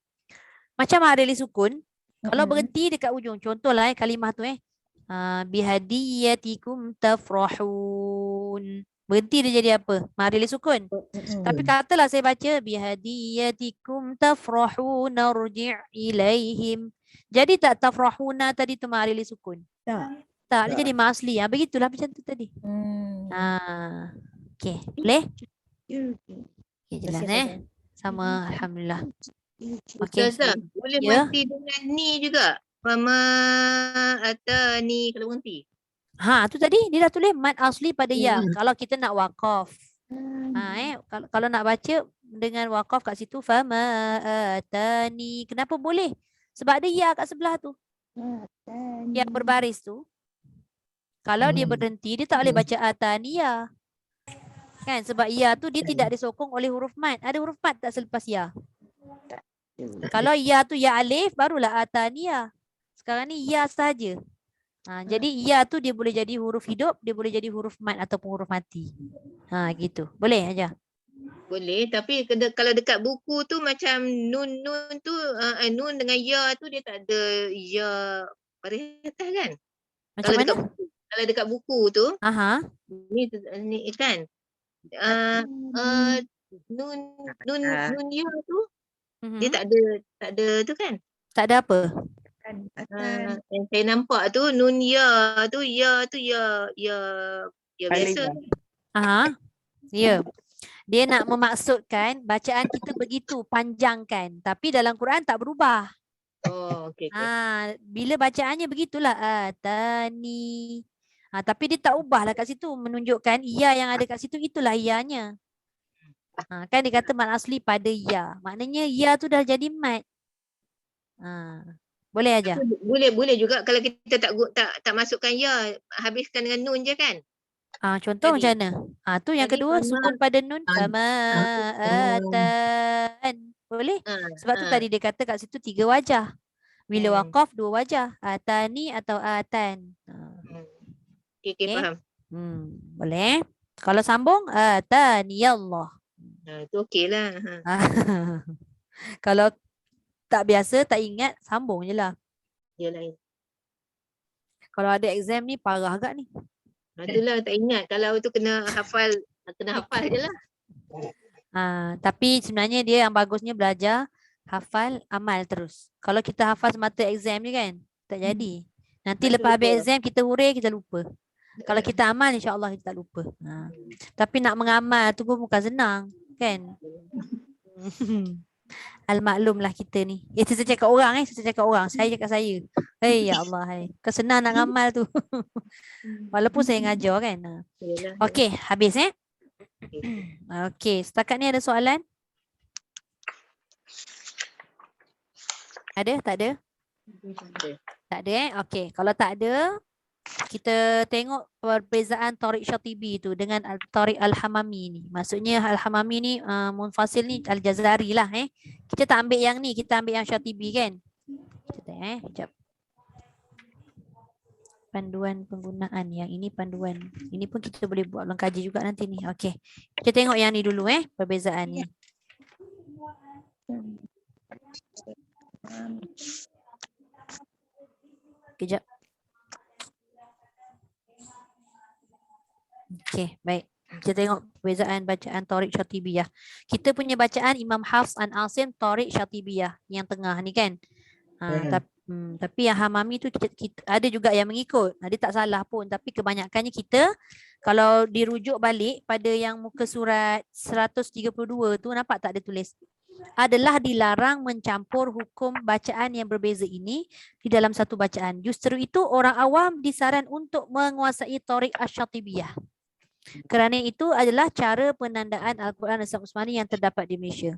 ada sukun. Kalau berhenti dekat ujung. Contohlah kalimah tu bihadiyatikum tafrahun. Berhenti dia jadi apa? Mari sukun. Tapi katalah saya baca bihadiyatikum tafrahuna rji' ilaihim. Jadi tak tafrahuna tadi tu mari sukun. Tak, dia jadi mak asli. Begitulah macam tu tadi. Okey, boleh? Okay, jelas Sama, alhamdulillah. Okey. Ustazah, boleh Ya. berhenti dengan ni juga. Fama atani kalau berhenti. Tu tadi dia dah tulis mat asli pada ya. Kalau kita nak wakaf. Kalau nak baca dengan wakaf kat situ fama atani. Kenapa boleh? Sebab ada ya kat sebelah tu. Yang berbaris tu. Kalau dia berhenti, dia tak boleh baca ataniya. Kan? Sebab ya tu dia tidak disokong oleh huruf mat. Ada huruf mat tak selepas ya? Kalau ya tu ya alif, barulah ataniya. Sekarang ni ya saja. Jadi ya tu dia boleh jadi huruf hidup, dia boleh jadi huruf mat ataupun huruf mati. Gitu. Boleh aja. Boleh, tapi kalau dekat buku tu macam nun tu nun dengan ya tu dia tak ada ya baris atas kan? Macam mana? Kalau dekat buku tu ni kan nun ya tu dia tak ada tu kan? Tak ada apa? Yang saya nampak tu nun ya tu ya biasa. Ya. Dia nak memaksudkan bacaan kita begitu panjangkan, tapi dalam Quran tak berubah. Okey. Bila bacaannya begitulah atani. Tapi dia tak ubahlah kat situ, menunjukkan ya yang ada kat situ itulah ianya. Kan dia kata mat asli pada ya. Maknanya ya tu dah jadi mat. Boleh aja. Boleh juga kalau kita tak masukkan ya, habiskan dengan nun je kan? Contoh macam mana? Tu yang kedua sukun pada nun fama atan. Boleh? Sebab tu tadi dia kata kat situ 3 wajah. Bila wakaf 2 wajah, atani atau atan. Okey, faham. Boleh. Kalau sambung atani Allah. Itu okeylah. Kalau tak biasa, tak ingat, sambung je lah. Yalah. Kalau ada exam ni parah agak ni. Itulah tak ingat. Kalau tu kena hafal je lah. Tapi sebenarnya dia yang bagusnya belajar hafal amal terus. Kalau kita hafal semata exam ni kan, tak jadi. Nanti lepas habis exam kita hurih, kita lupa. Kalau kita amal insya-Allah kita tak lupa. Tapi nak mengamal tu pun bukan senang, kan? Al-maklum lah kita ni. Saya cakap orang saya cakap orang. Saya cakap saya. Ya Allah. Kau senang nak ngamal tu. Walaupun saya ngajar kan. Okey, habis Okey, setakat ni ada soalan? Ada? Tak ada? Tak ada Okey, kalau tak ada, kita tengok perbezaan Tariq Syatibi tu dengan Tariq Al-Hamami ni. Maksudnya Al-Hamami ni munfasil ni Al-Jazari lah Kita tak ambil yang ni, kita ambil yang Syatibi kan. Kita tengok sekejap. Panduan penggunaan, yang ini panduan. Ini pun kita boleh buat ulang kaji juga nanti ni. Okey. Kita tengok yang ni dulu perbezaan ni. Kejap. Okey, baik. Kita tengok perbezaan bacaan Tariq Syatibiyah. Kita punya bacaan Imam Hafs an Asim Tariq Syatibiyah yang tengah ni kan. Tapi yang Hamami tu kita ada juga yang mengikut. Dia tak salah pun, tapi kebanyakannya kita kalau dirujuk balik pada yang muka surat 132 tu, nampak tak ada tulis adalah dilarang mencampur hukum bacaan yang berbeza ini di dalam satu bacaan. Justru itu orang awam disaran untuk menguasai Tariq Asy-Syatibiyah. Kerana itu adalah cara penandaan Al-Quran Asal Usmani yang terdapat di Malaysia.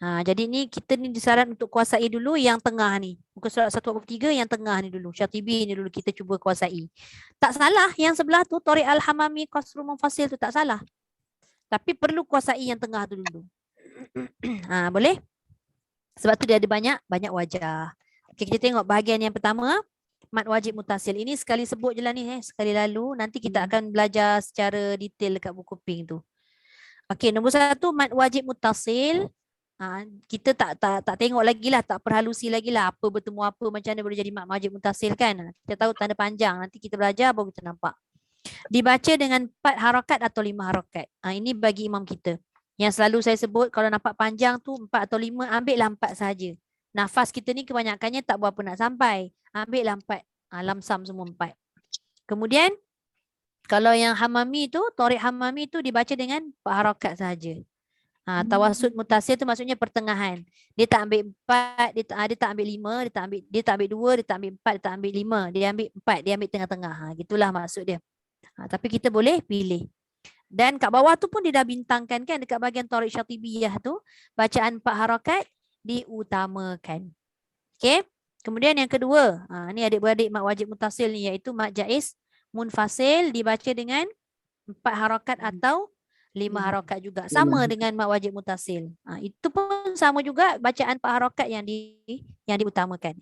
Jadi ni kita ni disaran untuk kuasai dulu yang tengah ni. Muka surat 143 yang tengah ni dulu. Syatibi ni dulu kita cuba kuasai. Tak salah yang sebelah tu Tariq Al-Hamami Qasrul Munfasil tu tak salah. Tapi perlu kuasai yang tengah tu dulu. Boleh? Sebab tu dia ada banyak wajah. Okey, kita tengok bahagian yang pertama, mad wajib mutasil. Ini sekali sebut je lah ni, sekali lalu. Nanti kita akan belajar secara detail dekat buku pink tu. Okey, nombor 1 mad wajib mutasil. Kita tak tengok lagi lah, tak perhalusi lagi lah apa bertemu apa, macam mana boleh jadi mad wajib mutasil kan. Kita tahu tanda panjang, nanti kita belajar baru kita nampak. Dibaca dengan 4 harakat atau 5 harakat. Ini bagi imam kita. Yang selalu saya sebut, kalau nampak panjang tu 4 atau 5, ambillah 4 sahaja. Nafas kita ni kebanyakannya tak berapa nak sampai. Ambillah 4. Lamsam semua 4. Kemudian, kalau yang hamami tu, torik hamami tu dibaca dengan 4 harakat sahaja. Tawasud mutasil tu maksudnya pertengahan. Dia tak ambil 4, dia tak ambil 5, dia tak ambil 2, dia tak ambil 4, dia tak ambil 5. Dia ambil 4, dia ambil tengah-tengah. Gitulah maksud dia. Tapi kita boleh pilih. Dan kat bawah tu pun dia dah bintangkan kan, dekat bahagian Torik Syatibiyah tu, bacaan 4 harakat diutamakan. Okey. Kemudian yang kedua, ni adik-beradik mad wajib mutasil ni, iaitu mad jaiz munfasil, dibaca dengan 4 harakat atau 5 harakat juga. Sama dengan mad wajib mutasil. Itu pun sama juga, bacaan 4 harakat yang diutamakan.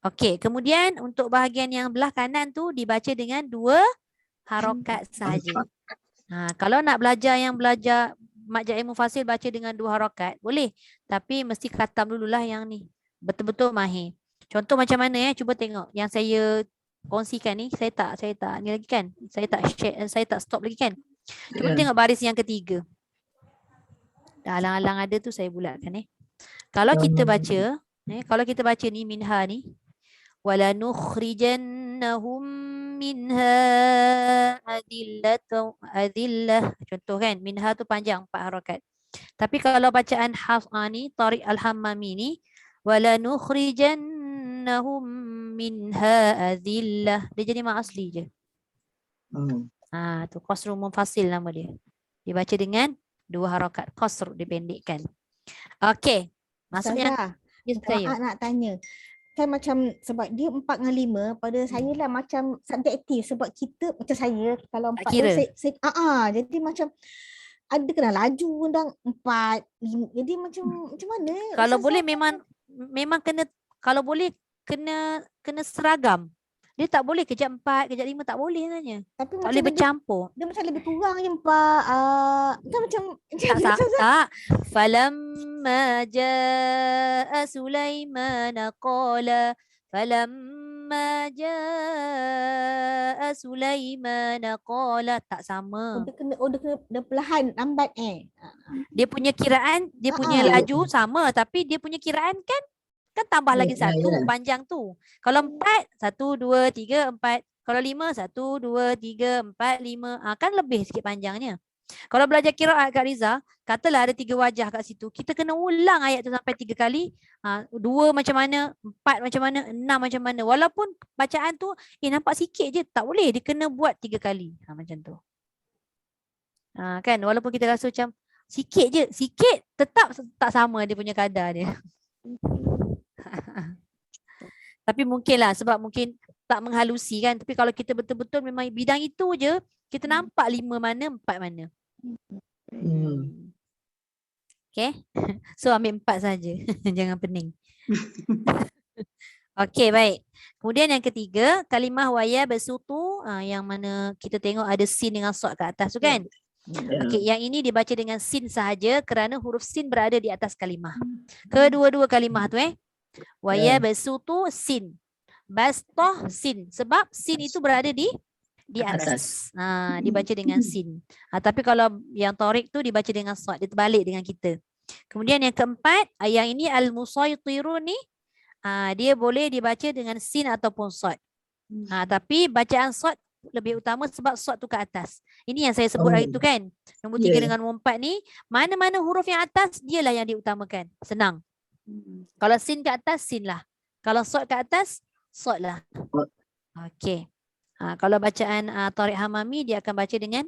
Okey. Kemudian untuk bahagian yang belah kanan tu dibaca dengan 2 harakat sahaja. Kalau nak belajar mad jaiz munfasil baca dengan 2 harakat, boleh. Tapi mesti khatam dululah yang ni. Betul-betul mahir. Contoh macam mana cuba tengok. Yang saya kongsikan ni, saya tak ni lagi kan. Saya tak share, saya tak stop lagi kan. Cuba tengok baris yang ketiga. Dah alang-alang ada tu saya bulatkan Kalau kita baca, kalau kita baca ni minha ni, wala nukhrijannahum minha adillah. Contoh kan, minha tu panjang 4 harakat. Tapi kalau bacaan haf'ah ni, Tariq Al-Hammami ni, wala nukhrijannahum minha adillah. Dia jadi mak asli je. Tu qasrul munfasil nama dia. Dibaca dengan 2 harakat. Qasr dipendekkan. Okey. Maksudnya saya nak tanya. Kan macam sebab dia 4 dengan 5 pada saya lah macam subjektif, sebab kita macam saya kalau 4 kira. Jadi macam ada kena laju undang 4, 5. Jadi macam mana? Kalau boleh memang kena, kalau boleh kena seragam. Dia tak boleh kejap 4, kejap 5, tak boleh sebenarnya. Tapi tak boleh bercampur. Dia macam lebih kurang je 4. Macam tak. Falamma jaa Sulaiman qala falamma jaa Sulaiman qala, tak sama. Dia kena perlahan, lambat Dia punya kiraan, dia punya laju sama, tapi dia punya kiraan kan tambah lagi 1 panjang tu. Kalau 4, 1, 2, 3, 4. Kalau 5, 1, 2, 3, 4, 5. Kan lebih sikit panjangnya. Kalau belajar qiraat Kak Riza, katalah ada 3 wajah kat situ. Kita kena ulang ayat tu sampai 3 kali. 2 macam mana, 4 macam mana, 6 macam mana. Walaupun bacaan tu nampak sikit je, tak boleh. Dia kena buat 3 kali. Macam tu. Kan, walaupun kita rasa macam sikit je, tetap tak sama dia punya kadar dia. Tapi mungkinlah sebab mungkin tak menghalusi kan. Tapi kalau kita betul-betul memang bidang itu je, kita nampak 5 mana, 4 mana. Okay. So ambil 4 saja. Jangan pening. Okay, baik. Kemudian yang ketiga, kalimah waya bersutu, yang mana kita tengok ada sin dengan sod kat atas tu kan. Okay, yang ini dibaca dengan sin sahaja kerana huruf sin berada di atas kalimah. Kedua-dua kalimah tu waya bersutu sin. Bastoh sin. Sebab sin itu berada di atas. Dibaca dengan sin. Tapi kalau yang torik tu dibaca dengan sod. Dia terbalik dengan kita. Kemudian yang keempat, yang ini al-musaytiru ni, dia boleh dibaca dengan sin ataupun sod. Tapi bacaan sod lebih utama sebab sod tu ke atas. Ini yang saya sebut hari tu kan. Nombor 3 dengan nombor 4 ni, mana-mana huruf yang atas, dialah yang diutamakan. Senang. Kalau sin ke atas, sin lah. Kalau sod ke atas, sod lah. Okey. Kalau bacaan Tariq Hamami, dia akan baca dengan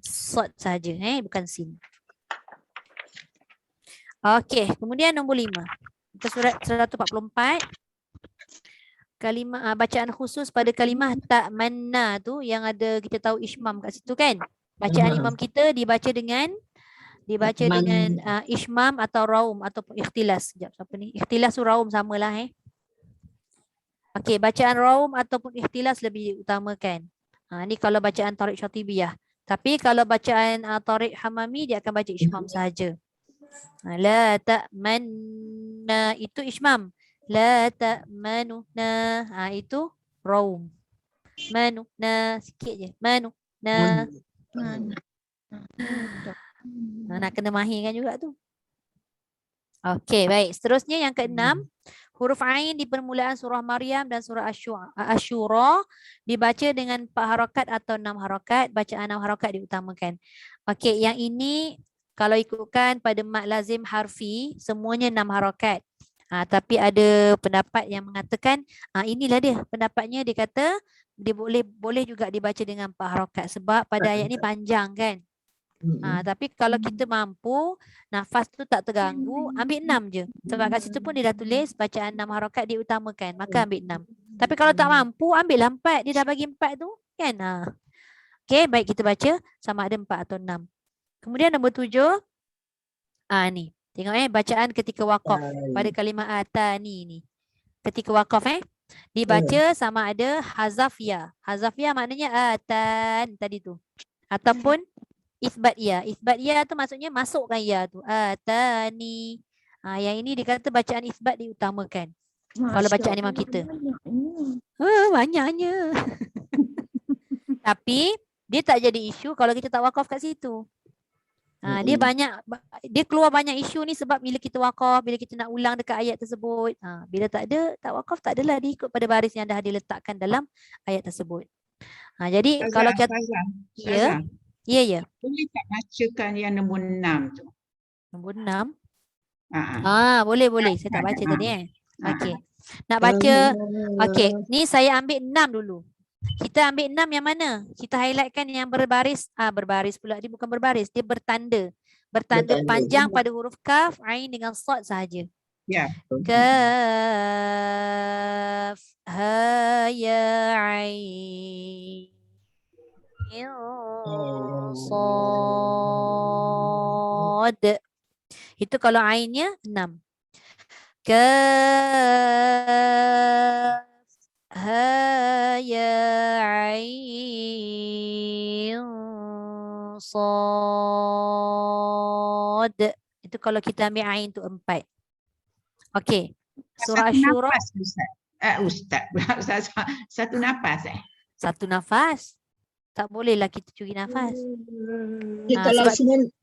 sod saja, bukan sin. Okey. Kemudian nombor 5. Kita surat 144. Kalimah bacaan khusus pada kalimah tak manna tu yang ada kita tahu ismam kat situ kan. Bacaan imam kita dibaca dengan Dibaca dengan ishmam atau raum ataupun ikhtilas. Sekejap, siapa ni? Ikhtilas tu raum samalah Okey, bacaan raum ataupun ikhtilas lebih diutamakan. Ni kalau bacaan Tariq Syatibiyah. Tapi kalau bacaan Tariq Hamami dia akan baca ishmam sahaja. La ta'manna itu ishmam. La ta'manuna itu raum. Manuna sikit je. Manuna. Nak kena mahirkan juga tu. Okey, baik. Seterusnya yang keenam, huruf ain di permulaan surah Maryam dan surah Asy-Syura dibaca dengan 4 harakat atau 6 harakat. Bacaan 6 harakat diutamakan. Okey, yang ini kalau ikutkan pada mad lazim harfi, semuanya 6 harakat. Tapi ada pendapat yang mengatakan inilah dia pendapatnya, dia kata dia boleh juga dibaca dengan 4 harakat sebab pada ayat ni panjang kan. Tapi kalau kita mampu, nafas tu tak terganggu, ambil 6 je. Sebab kat situ pun dia dah tulis bacaan 6 harakat diutamakan, maka ambil 6. Tapi kalau tak mampu, ambillah 4. Dia dah bagi 4 tu kan. Okey, baik, kita baca sama ada 4 atau 6. Kemudian nombor 7. Ni. Tengok bacaan ketika waqaf pada kalimah atani ni. Ketika waqaf dibaca sama ada hazaf ya. Hazaf ya maknanya atan tadi tu. Ataupun isbat ya. Isbat ya tu maksudnya masukkan ya tu. Atani. Yang ini dikata bacaan isbat diutamakan. Kalau bacaan imam kita. Banyaknya. Tapi dia tak jadi isu kalau kita tak wakaf kat situ. Dia keluar banyak isu ni sebab bila kita wakaf, bila kita nak ulang dekat ayat tersebut. Bila tak wakaf, tak adalah dia ikut pada baris yang dah diletakkan dalam ayat tersebut. Jadi Ustazah, kalau kita Ustazah, ya. boleh tak bacakan yang nombor 6 tu? Nombor 6. Boleh. Saya tak baca tadi Okey. Nak baca. Okey, ni saya ambil 6 dulu. Kita ambil 6 yang mana? Kita highlightkan yang berbaris. Berbaris pula. Dia bukan berbaris. Dia bertanda. Bertanda panjang pada huruf kaf, ain dengan sad sahaja. Ya. Kaf, ha, ya, ain. Sad. Itu kalau ainnya 6. Kaf, ha, ya, ain, sad. Itu kalau kita ambil ain tu 4. Okey. Surah Asy-Syura. Ustaz. Satu nafas Satu nafas. Tak bolehlah kita curi nafas.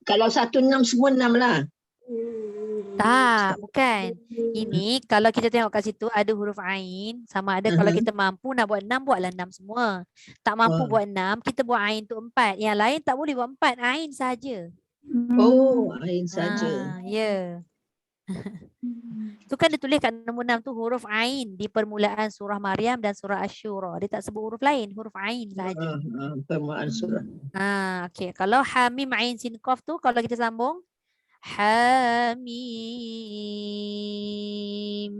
Kalau 1/6 semua 6 lah. Tak, bukan. Ini kalau kita tengok kat situ ada huruf ain, sama ada kalau kita mampu nak buat 6, buatlah 6 semua. Tak mampu buat 6, kita buat ain tu 4. Yang lain tak boleh buat 4, ain saja. Ain saja. Ya. Tu kan dia tulis kat nombor 6 tu huruf ain di permulaan surah Maryam dan surah Asy-Syura. Dia tak sebut huruf lain, huruf ain saja. Permulaan surah. Okey, kalau ha mim ain sin qaf tu kalau kita sambung Hamim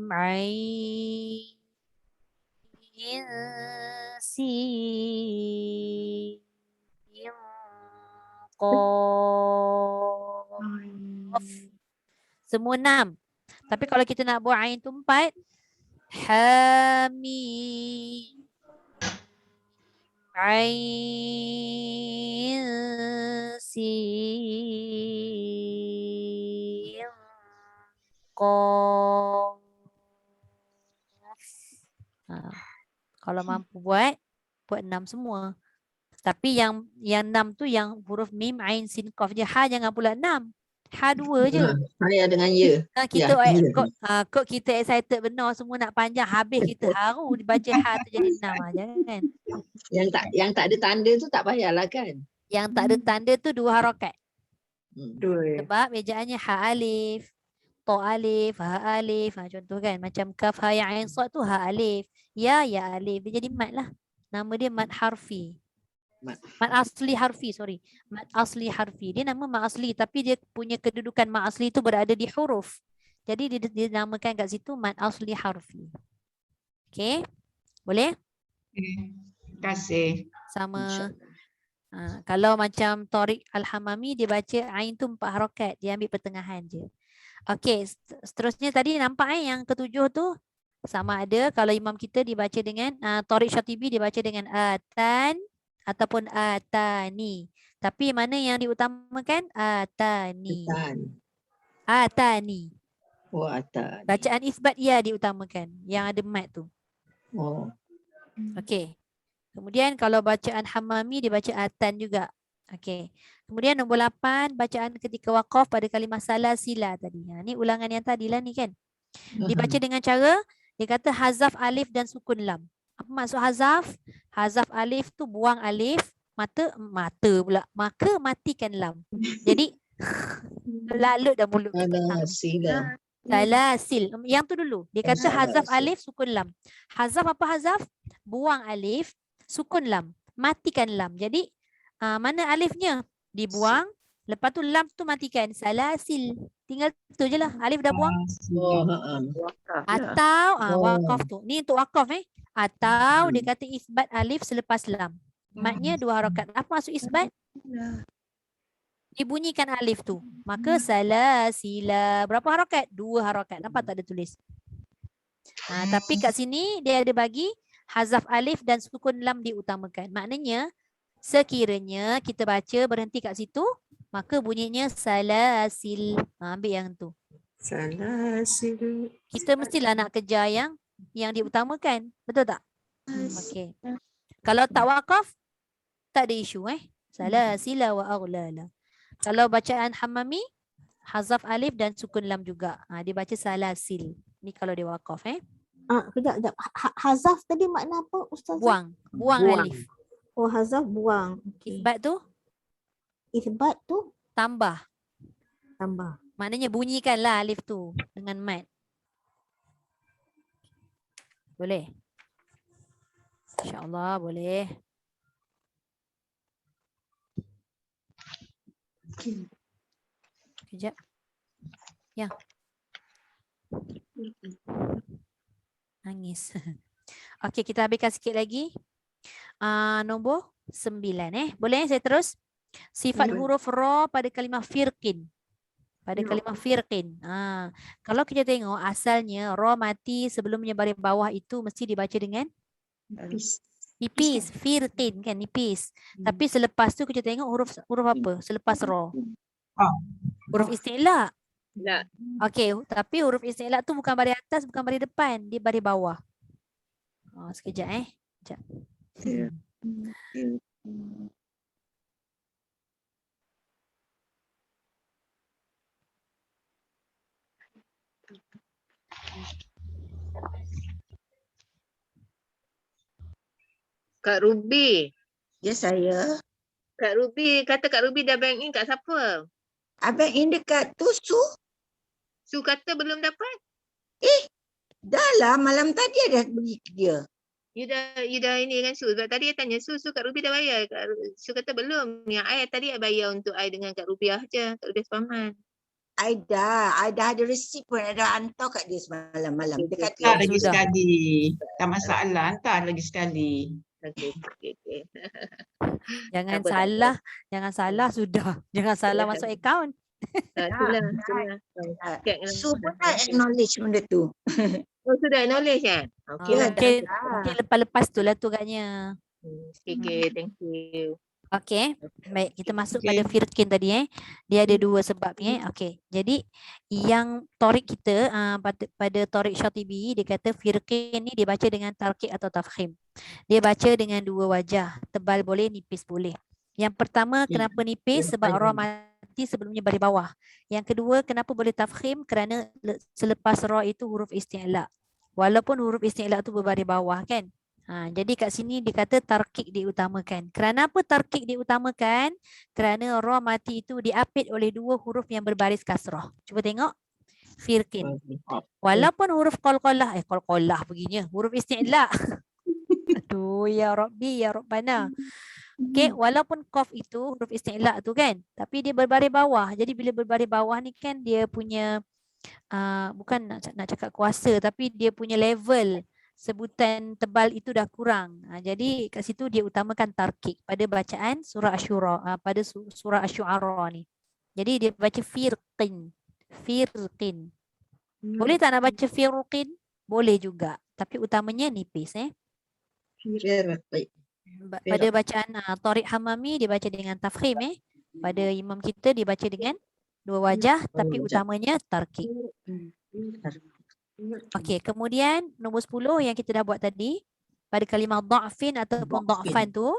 ain sin qaf. Semua 6. Tapi kalau kita nak buat ain tu 4, Hamim ain sin qaf. Kalau mampu buat 6 semua. Tapi yang 6 tu yang huruf mim ain sin qaf je. Ha jangan pula 6. Ha 2 je. Ya dengan ya. Kita kod kita excited benar, semua nak panjang, habis kita haru dibaca ha tu jadi 6 jangan. Yang tak ada tanda tu tak payahlah kan. Yang tak ada tanda tu 2 harakat. Sebab ejaannya ha alif, ta alif, ha alif. Contoh kan macam kaf ha ya ain sad tu ha alif, ya alif. Dia jadi mad lah. Nama dia mad harfi. Mad asli harfi, Mad asli harfi. Dia nama mad asli tapi dia punya kedudukan mad asli tu berada di huruf. Jadi dia namakan kat situ mad asli harfi. Okey. Boleh? Terima kasih. Sama. Kalau macam Tariq Al-Hamami dia baca ain tu 4 harakat, dia ambil pertengahan je. Okey, seterusnya tadi nampak yang ketujuh tu sama ada kalau imam kita dibaca dengan Tariq Syatibi dibaca dengan atan ataupun atani. Tapi mana yang diutamakan? Atani. Atani. Oh, atas. Bacaan isbat ya diutamakan yang ada mat tu. Oh. Okey. Kemudian kalau bacaan Hamami dia baca atan juga. Okey. Kemudian nombor 8 bacaan ketika waqaf pada kalimah salasila tadi. Ni ulangan yang tadilah ni kan. Dibaca dengan cara dia kata hazaf alif dan sukun lam. Apa maksud hazaf? Hazaf alif tu buang alif, mata pula. Maka matikan lam. Jadi lalut dah mulut kita. Salasil. Yang tu dulu. Dia kata hazaf alif sukun lam. Hazaf apa hazaf? Buang alif, sukun lam, matikan lam. Jadi mana alifnya? Dibuang, lepas tu lam tu matikan. Salasil. Tinggal tu je lah. Alif dah buang. Atau waqaf tu. Ni untuk waqaf Atau dia kata isbat alif selepas lam. Matnya 2 harakat. Apa maksud isbat? Dibunyikan alif tu. Maka salasila. Berapa harakat? 2 harakat. Nampak tak ada tulis? Tapi kat sini dia ada bagi hazaf alif dan sukun lam diutamakan. Maknanya sekiranya kita baca berhenti kat situ, maka bunyinya salasil. Ambil yang tu. Salasil. Kita mestilah nak kejar yang diutamakan. Betul tak? Okey. Kalau tak wakaf, tak ada isu Salasila wa aghlala. Kalau bacaan Hamami, hazaf alif dan sukun lam juga. Dia baca salasil. Ni kalau dia wakaf Kejap. Hazaf tadi makna apa Ustaz? Buang alif. Oh, hazaf buang. Okay. Isbat tu Isbat tu tambah. tambah. Maknanya bunyikanlah alif tu dengan mat. Boleh? InsyaAllah boleh. Kejap. Ya. Nangis. Okey, kita habiskan sikit lagi. Nombor 9 Boleh saya terus? Sifat huruf ra pada kalimah firqin. Pada kalimah firqin. Kalau kita tengok asalnya ra mati sebelumnya baris bawah itu mesti dibaca dengan nipis. Firqin kan nipis. Tapi selepas tu kita tengok huruf apa? Selepas ra. Huruf isti'la. Okey, tapi huruf isti'la tu bukan baris atas, bukan baris depan, dia baris bawah. Sekejap Sekejap. Kak Ruby. Ya, saya. Kak Ruby, kata Kak Ruby dah bank in kat siapa? Abang in dekat tu, Su. Su kata belum dapat. Dah lah, malam tadi ada bagi ke dia. You dah ini kan Su. Sebab tadi I tanya Su Kak Ruby dah bayar. Su kata belum. Yang I tadi I bayar untuk I dengan Kak Rubiah je. Kak Rubiah Sepaman. I dah ada receipt pun, ada hantar kat dia semalam-malam. Dia kata Hantar lagi sekali. Tak masalah, hantar lagi sekali. Okay. Jangan Tak apa, tak salah, jangan salah sudah. Jangan salah masuk akaun. Itulah. Su pun dah acknowledge benda tu. Oh, sudah knowledge Okay lah. Mungkin lepas-lepas tu lah tu agaknya. Okay, thank you. Okey, baik kita masuk pada firqin tadi Dia ada 2 sebab ni Okey. Jadi yang Tariq kita pada Tariq Syatibi dia kata firqin ni dia baca dengan tarkik atau tafkhim. Dia baca dengan 2 wajah, tebal boleh, nipis boleh. Yang pertama kenapa nipis sebab ra mati sebelumnya baris bawah. Yang kedua kenapa boleh tafkhim kerana selepas ra itu huruf isti'la. Walaupun huruf isti'la tu berbaris bawah kan. Jadi kat sini dia kata tarkik diutamakan. Kerana apa tarkik diutamakan? Kerana ra mati itu diapit oleh 2 huruf yang berbaris kasrah. Cuba tengok. Firqin. Walaupun huruf qalqalah, qalqalah begini, huruf isti'la. Aduh ya Rabbi ya Rabbana. Okey, walaupun qaf itu huruf isti'la tu kan, tapi dia berbaris bawah. Jadi bila berbaris bawah ni kan dia punya bukan nak cakap kuasa, tapi dia punya level sebutan tebal itu dah kurang. Jadi kat situ dia utamakan tarkik pada bacaan surah Asyura, pada surah Asy-Syu'ara ni. Jadi dia baca firqin. Firqin. Boleh tak nak baca firqin? Boleh juga. Tapi utamanya nipis Firqi. Pada bacaan Thariq Hamami dia baca dengan tafkhim Pada imam kita dia baca dengan dua wajah tapi wajah. utamanya tarkik. Okey, kemudian nombor 10 yang kita dah buat tadi pada kalimah dha'fin ataupun dha'fan tu.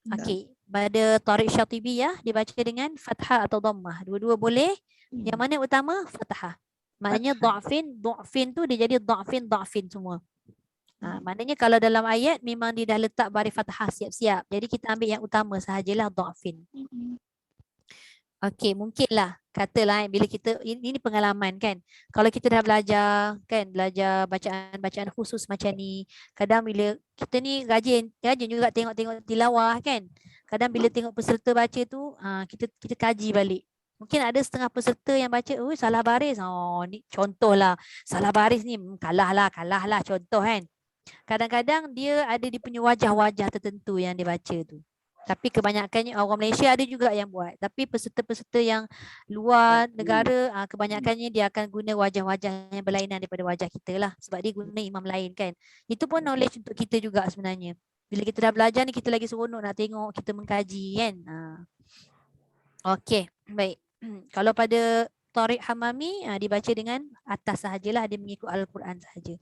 Okey, pada Thariq Syatibiyah dibaca dengan fathah atau dhammah. Dua-dua boleh. Yang mana utama? Fathah. Maknanya dha'fin tu dia jadi dha'fin semua. Maknanya kalau dalam ayat memang dia dah letak baris fathah siap-siap. Jadi kita ambil yang utama sahajalah dha'fin. Okey, mungkinlah katalah bila kita ini pengalaman kan. Kalau kita dah belajar bacaan-bacaan khusus macam ni, kadang bila kita ni rajin juga tengok tilawah kan. Kadang bila tengok peserta baca tu, kita kaji balik. Mungkin ada setengah peserta yang baca, salah baris. Oh, ni contohlah. Salah baris ni kalah lah contoh kan. Kadang-kadang dia ada dia punya wajah-wajah tertentu yang dia baca tu. Tapi kebanyakannya orang Malaysia ada juga yang buat. Tapi peserta-peserta yang luar negara, kebanyakannya dia akan guna wajah-wajah yang berlainan daripada wajah kita lah. Sebab dia guna imam lain kan. Itu pun knowledge untuk kita juga sebenarnya. Bila kita dah belajar ni, kita lagi seronok nak tengok, kita mengkaji kan. Okey, baik. Kalau pada Thariq Hamami, dibaca dengan atas sahajalah, dia mengikut Al-Quran sahaja.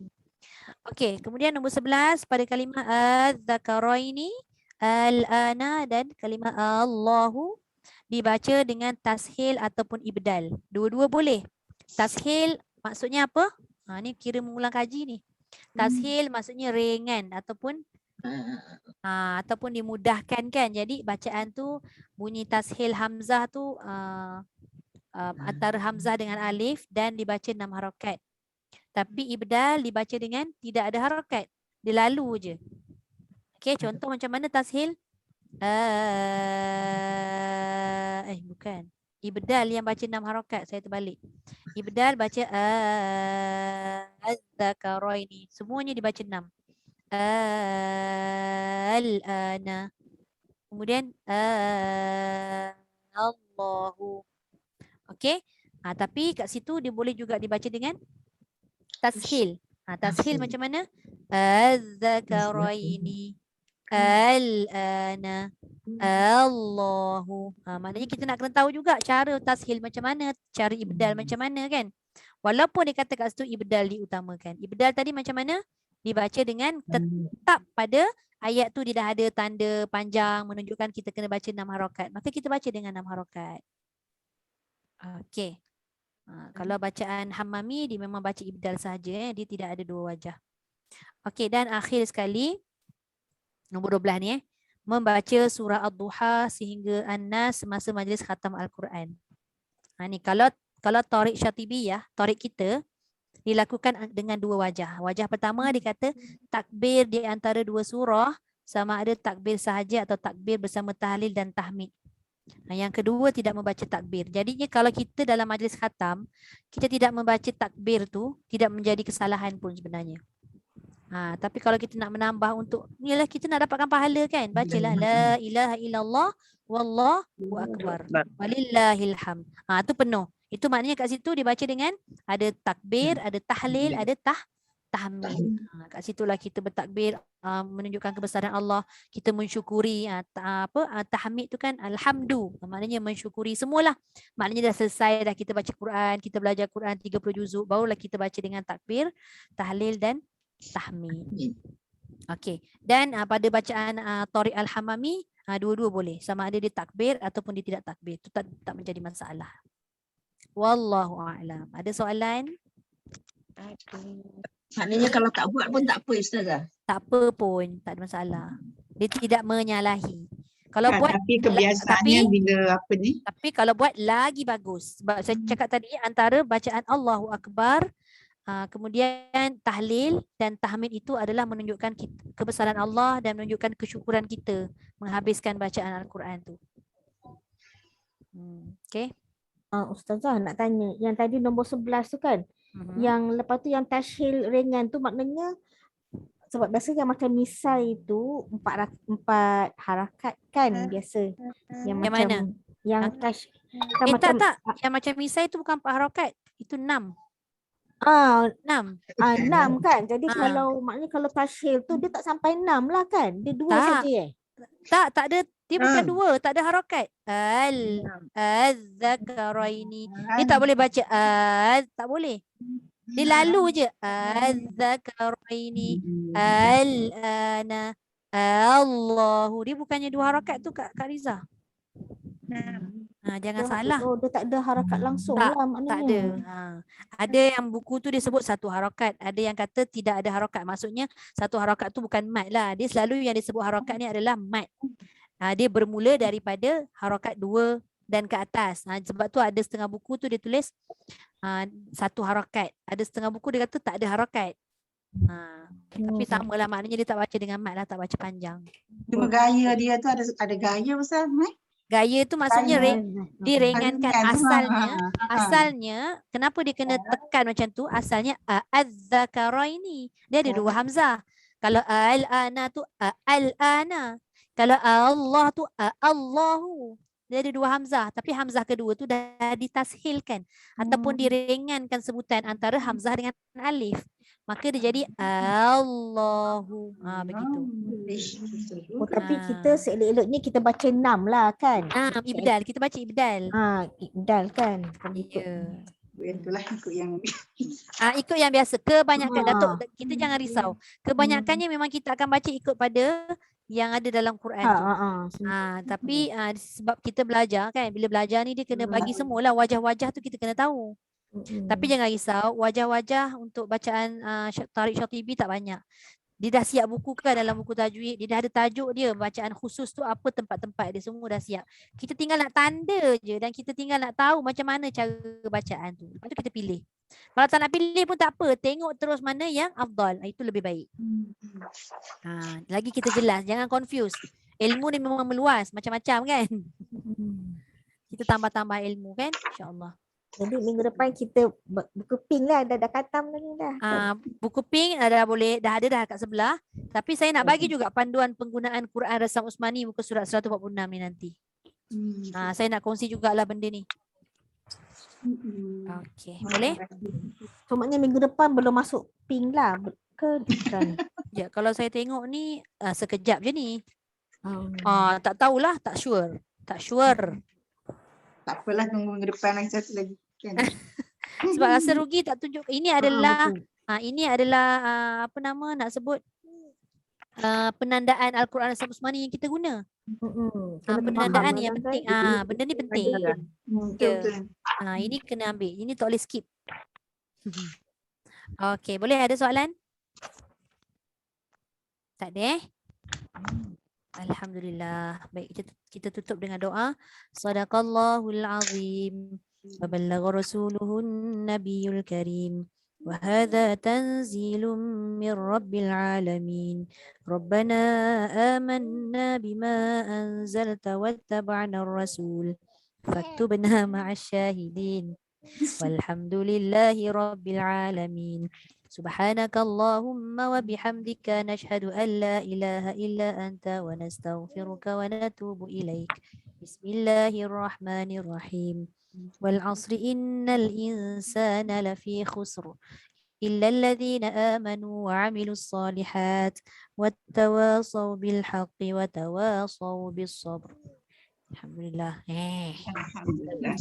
Okey, kemudian nombor 11 pada kalimah az-zakaraini al-ana dan kalimah Allahu dibaca dengan tashil ataupun ibdal. Dua-dua boleh. Tashil maksudnya apa? Ni kira mengulang kaji ni. Tashil maksudnya ringan ataupun dimudahkan kan. Jadi bacaan tu bunyi tashil hamzah tu antara hamzah dengan alif dan dibaca 6 harakat. Tapi ibdal dibaca dengan tidak ada harakat. Dia lalu je. Okey, contoh macam mana tashil? Bukan. Ibdal yang baca 6 harakat, saya terbalik. Ibdal baca az-zakaraini. Semuanya dibaca 6. Al-ana. Kemudian Allahu. Okey. Tapi kat situ dia boleh juga dibaca dengan tashil. Tashil macam mana? Az-zakaraini. Al-ana. Allahu. Maknanya kita nak kena tahu juga cara tashil macam mana, cara ibdal macam mana kan. Walaupun dia kata kat situ ibdal diutamakan. Ibdal tadi macam mana? Dibaca dengan tetap pada ayat tu dia dah ada tanda panjang menunjukkan kita kena baca 6 harakat. Maka kita baca dengan 6 harakat. Okey. Kalau bacaan Hamami dia memang baca ibdal saja, dia tidak ada dua wajah. Okey, dan akhir sekali nombor 12 ni membaca surah Ad-Duha sehingga An-Nas semasa majlis khatam Al-Quran. Ni kalau Thariq Syatibiyah, Thariq kita dilakukan dengan dua wajah. Wajah pertama dia kata takbir di antara dua surah sama ada takbir sahaja atau takbir bersama tahlil dan tahmid. Yang kedua tidak membaca takbir. Jadinya kalau kita dalam majlis khatam, kita tidak membaca takbir tu tidak menjadi kesalahan pun sebenarnya. Tapi kalau kita nak menambah untuk nilah kita nak dapatkan pahala kan, bacalah la ilaha illallah wallahu akbar walillahil hamd. Tu penuh. Itu maknanya kat situ dibaca dengan ada takbir, ada tahlil, ada tahmid. Kat situlah kita bertakbir menunjukkan kebesaran Allah, kita mensyukuri tahmid tu kan alhamdu, maknanya mensyukuri semualah. Maknanya dah selesai dah kita baca Quran, kita belajar Quran 30 juzuk, barulah kita baca dengan takbir, tahlil dan tahmid. Okey. Dan pada bacaan Thariq Al-Hamami dua-dua boleh, sama ada dia takbir ataupun dia tidak takbir. Itu tak menjadi masalah. Wallahu a'lam. Ada soalan? Maknanya kalau tak buat pun tak apa Ustazah. Tak apa pun, tak ada masalah. Dia tidak menyalahi. Kalau buat Tapi kebiasaannya bila apa ni? Tapi kalau buat lagi bagus. Sebab saya cakap tadi antara bacaan Allahu Akbar, kemudian tahlil dan tahmid itu adalah menunjukkan kebesaran Allah dan menunjukkan kesyukuran kita menghabiskan bacaan Al-Quran tu. Okey. Ustazah nak tanya, yang tadi nombor 11 tu kan, yang lepas tu yang tashil ringan tu maknanya sebab biasanya macam misai itu empat harakat kan biasa. Yang macam mana? yang cash kan macam Tak. Yang macam misai tu bukan 4 harokat. Itu 6. 6. 6 kan. Jadi Ah. kalau maknanya kalau tashil tu dia tak sampai 6 lah kan. Dia 2 Tak. saja Tak ada. Dia bukan 2. Tak ada harokat. Az-zakaraini. Dia tak boleh baca tak boleh. Dia lalu je. Az-zakaraini. Al-ana. Allahu. Dia bukannya 2 harokat tu Kak Riza. Jangan salah. Oh, dia tak ada harakat langsung Tak, lah tak maknanya. ada. Ada yang buku tu dia sebut 1 harakat. Ada yang kata tidak ada harakat. Maksudnya 1 harakat tu bukan mat lah. Dia selalu yang disebut harakat ni adalah mat. Dia bermula daripada harakat 2 dan ke atas. Sebab tu ada setengah buku tu dia tulis 1 harakat. Ada setengah buku dia kata tak ada harakat. Tapi samalah maknanya dia tak baca dengan mat lah, tak baca panjang. Cuma gaya dia tu ada gaya Ustaz. Gaya tu maksudnya diringankan. Ringan. Asalnya kenapa dia kena tekan macam tu? Asalnya az-zakaraini. Dia ada 2 hamzah. Kalau al-ana tu al-ana. Kalau Allah tu Allahu. Dia ada 2 hamzah, tapi hamzah kedua tu dah ditashilkan ataupun diringankan sebutan antara hamzah dengan alif. Maka dia jadi Allahu. Begitu. Oh, tapi kita seelok-eloknya kita baca 6 lah kan. Ibdal. Kita baca ibdal. Ibdal kan. Ya. Itulah ikut yang ikut yang biasa. Kebanyakan Datuk, kita jangan risau. Kebanyakannya memang kita akan baca ikut pada yang ada dalam Quran tu. Tapi sebab kita belajar kan, bila belajar ni dia kena bagi semualah wajah-wajah tu kita kena tahu. Tapi jangan risau, wajah-wajah untuk bacaan Tariq Syatibi tak banyak. Dia dah siap buku kan dalam buku tajwid, dia dah ada tajuk dia, bacaan khusus tu apa tempat-tempat dia semua dah siap. Kita tinggal nak tanda je dan kita tinggal nak tahu macam mana cara bacaan tu. Lepas tu kita pilih. Kalau tak nak pilih pun tak apa, tengok terus mana yang afdal. Itu lebih baik. Lagi kita jelas, jangan confuse. Ilmu ni memang meluas, macam-macam kan. Kita tambah-tambah ilmu kan, insya-Allah. Jadi minggu depan kita buku pink lah, dah khatam lagi dah. Buku pink dah boleh, dah ada dah kat sebelah. Tapi saya nak bagi juga panduan penggunaan Quran Rasam Usmani muka surat 146 ni nanti. Saya nak kongsi jugalah benda ni. Okey, boleh? So maknanya minggu depan belum masuk pink lah ke bukan? Ya, kalau saya tengok ni sekejap je ni. Tak tahulah, tak sure. Tak sure. tak apalah, tunggu minggu depan lagi satu lagi. Kan? Sebab rasa rugi tak tunjuk. Ini adalah apa nama nak sebut penandaan Al-Quran Rasam Usmani yang kita guna. Penandaan ni yang penting. Benda ni penting. Ini kena ambil. Ini tak boleh skip. Okey, boleh ada soalan? Tak ada Alhamdulillah. Baik, kita tutup dengan doa. Sadaqallahul azim. Wa ballagha rasuluhun nabiyul karim. Wa hadha tanzilun min rabbil alamin. Rabbana amanna bima anzalta wattaba'na ar-rasul. Faktubna ma'asy syahidin. Walhamdulillahi rabbil alamin. Subhanakallahumma wa bihamdika nashhadu an la ilaha illa anta wa nastaghfiruka wa natubu ilaik. Bismillahirrahmanirrahim. Wal 'asri innal insana lafi khusr illa alladhina amanu wa 'amilus solihat wattawasaw bil haqqi wa tawasaw bis sabr. Alhamdulillah. Alhamdulillah.